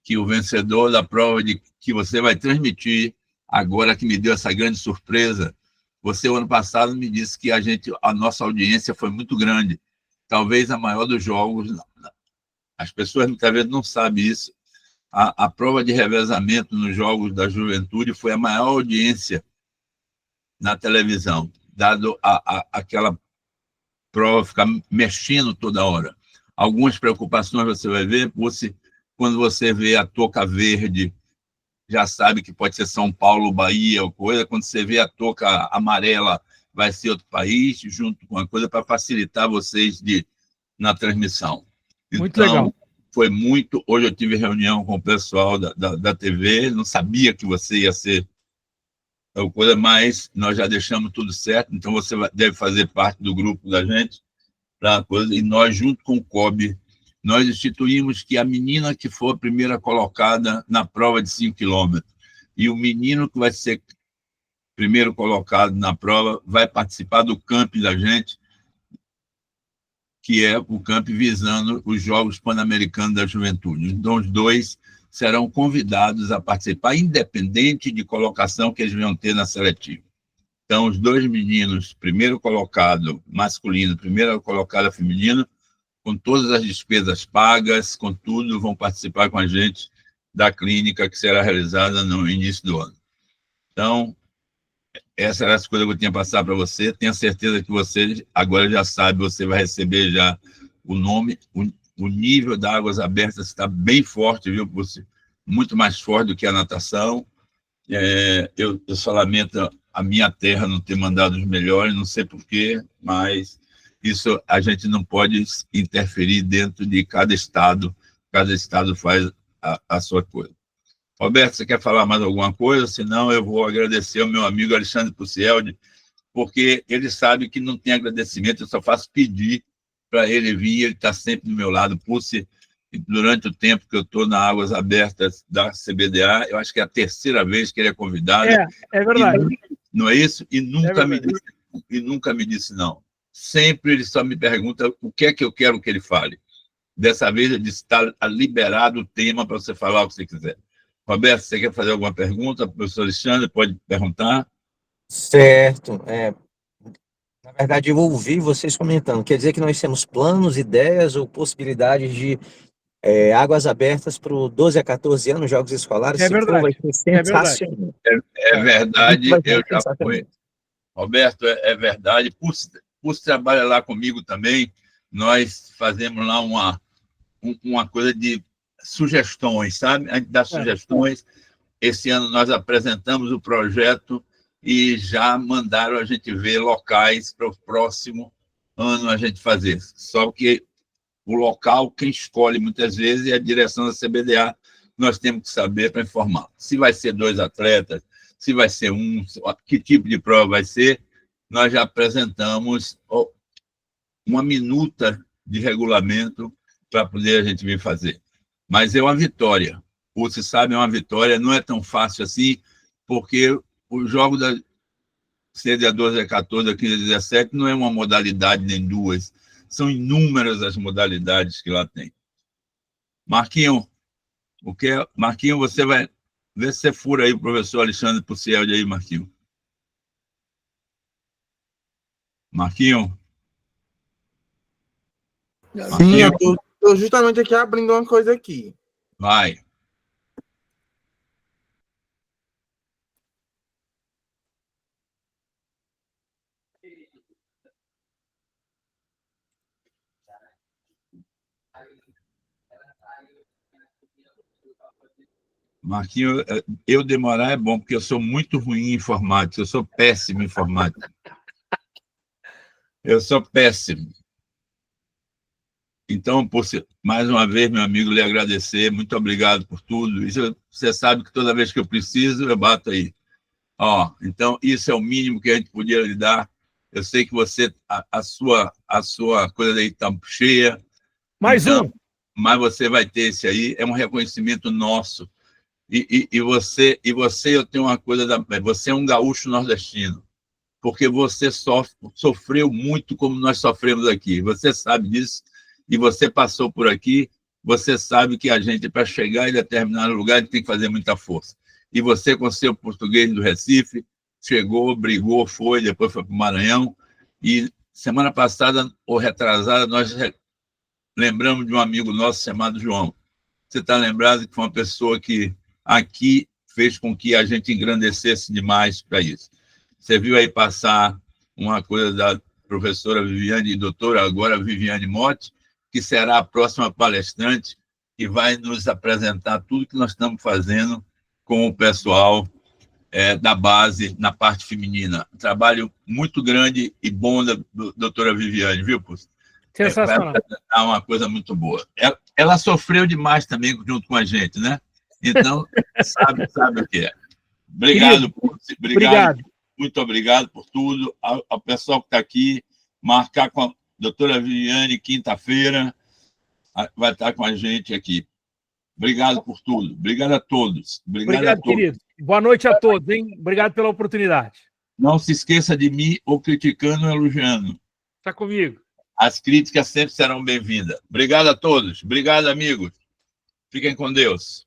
que o vencedor da prova que você vai transmitir agora que me deu essa grande surpresa. Você, o ano passado, me disse que a nossa audiência foi muito grande, talvez a maior dos jogos. As pessoas muitas vezes não sabem isso. A prova de revezamento nos Jogos da Juventude foi a maior audiência na televisão, dado aquela prova ficar mexendo toda hora. Algumas preocupações você vai ver, quando você vê a touca verde, já sabe que pode ser São Paulo, Bahia ou coisa. Quando você vê a touca amarela, vai ser outro país, junto com a coisa, para facilitar vocês na transmissão. Muito legal. Foi muito... Hoje eu tive reunião com o pessoal da TV, não sabia que você ia ser tal coisa, mas nós já deixamos tudo certo, então você deve fazer parte do grupo da gente, e nós, junto com o COB, nós instituímos que a menina que for a primeira colocada na prova de 5 quilômetros e o menino que vai ser primeiro colocado na prova vai participar do camp da gente, que é o camp visando os Jogos Pan-Americanos da Juventude. Então, os dois serão convidados a participar, independente de colocação que eles venham ter na seletiva. Então, os dois meninos, primeiro colocado masculino, primeiro colocado feminino, com todas as despesas pagas, com tudo, vão participar com a gente da clínica que será realizada no início do ano. Então, essas eram as coisas que eu tinha passado para você. Tenho certeza que você agora já sabe, você vai receber já o nome, o nível da Águas Abertas está bem forte, viu? Muito mais forte do que a natação. Eu só lamento a minha terra não ter mandado os melhores, não sei porquê, mas isso a gente não pode interferir dentro de cada estado faz a sua coisa. Roberto, você quer falar mais alguma coisa? Senão eu vou agradecer ao meu amigo Alexandre Pucieldi, porque ele sabe que não tem agradecimento, eu só faço pedir para ele vir, ele está sempre do meu lado. Puci, durante o tempo que eu estou na Águas Abertas da CBDA, eu acho que é a terceira vez que ele é convidado. É verdade. Não é isso? E nunca me disse não. Sempre ele só me pergunta o que é que eu quero que ele fale. Dessa vez ele disse, está liberado o tema para você falar o que você quiser. Roberto, você quer fazer alguma pergunta? Professor Alexandre, pode perguntar? Certo. Na verdade, eu ouvi vocês comentando. Quer dizer que nós temos planos, ideias ou possibilidades de águas abertas para o 12 a 14 anos, jogos escolares? É verdade. Vai ser sensacional. É verdade, eu já fui. Roberto, é verdade. Puci trabalha lá comigo também. Nós fazemos lá uma coisa de sugestões, sabe? A gente dá sugestões. Esse ano nós apresentamos o projeto e já mandaram a gente ver locais para o próximo ano a gente fazer. Só que o local, quem escolhe muitas vezes é a direção da CBDA. Nós temos que saber para informar. Se vai ser 2 atletas, se vai ser que tipo de prova vai ser, nós já apresentamos uma minuta de regulamento para poder a gente vir fazer. Mas é uma vitória. Você sabe, é uma vitória, não é tão fácil assim, porque o jogo da CDA 12 a 14, a 15 a 17, não é uma modalidade nem duas, são inúmeras as modalidades que lá tem. Marquinho, Marquinho, você vai ver se você fura aí o professor Alexandre Pucieldi aí, Marquinho. Marquinho? Sim, eu estou justamente aqui abrindo uma coisa aqui. Vai. Marquinho, eu demorar é bom, porque eu sou muito ruim em informática, eu sou péssimo em informática. Eu sou péssimo. Então, mais uma vez, meu amigo, lhe agradecer, muito obrigado por tudo. Isso, você sabe que toda vez que eu preciso, eu bato aí. Então, isso é o mínimo que a gente podia lhe dar. Eu sei que você, a sua coisa aí está cheia. Mais então, mas você vai ter esse aí, é um reconhecimento nosso. E você, eu tenho uma coisa, você é um gaúcho nordestino, porque você sofreu muito como nós sofremos aqui. Você sabe disso, e você passou por aqui, você sabe que a gente, para chegar em determinado lugar, a gente tem que fazer muita força. e você com seu português do Recife, chegou, brigou, depois foi para o Maranhão, e semana passada, ou retrasada, nós lembramos de um amigo nosso chamado João. Você está lembrado que foi uma pessoa que aqui fez com que a gente engrandecesse demais para isso. Você viu aí passar uma coisa da professora Viviane, doutora agora Viviane Motti, que será a próxima palestrante, que vai nos apresentar tudo que nós estamos fazendo com o pessoal da base na parte feminina. Um trabalho muito grande e bom da doutora Viviane, viu, Pulso? Sensacional. Vai apresentar uma coisa muito boa. Ela sofreu demais também junto com a gente, né? Então, sabe o que é. Obrigado, Pulso. Obrigado. Muito obrigado por tudo. Ao pessoal que está aqui, marcar com a doutora Viviane quinta-feira, vai estar com a gente aqui. Obrigado por tudo. Obrigado a todos. Obrigado a todos. Querido. Boa noite a todos, hein? Obrigado pela oportunidade. Não se esqueça de mim, ou criticando ou elogiando. Está comigo. As críticas sempre serão bem-vindas. Obrigado a todos. Obrigado, amigos. Fiquem com Deus.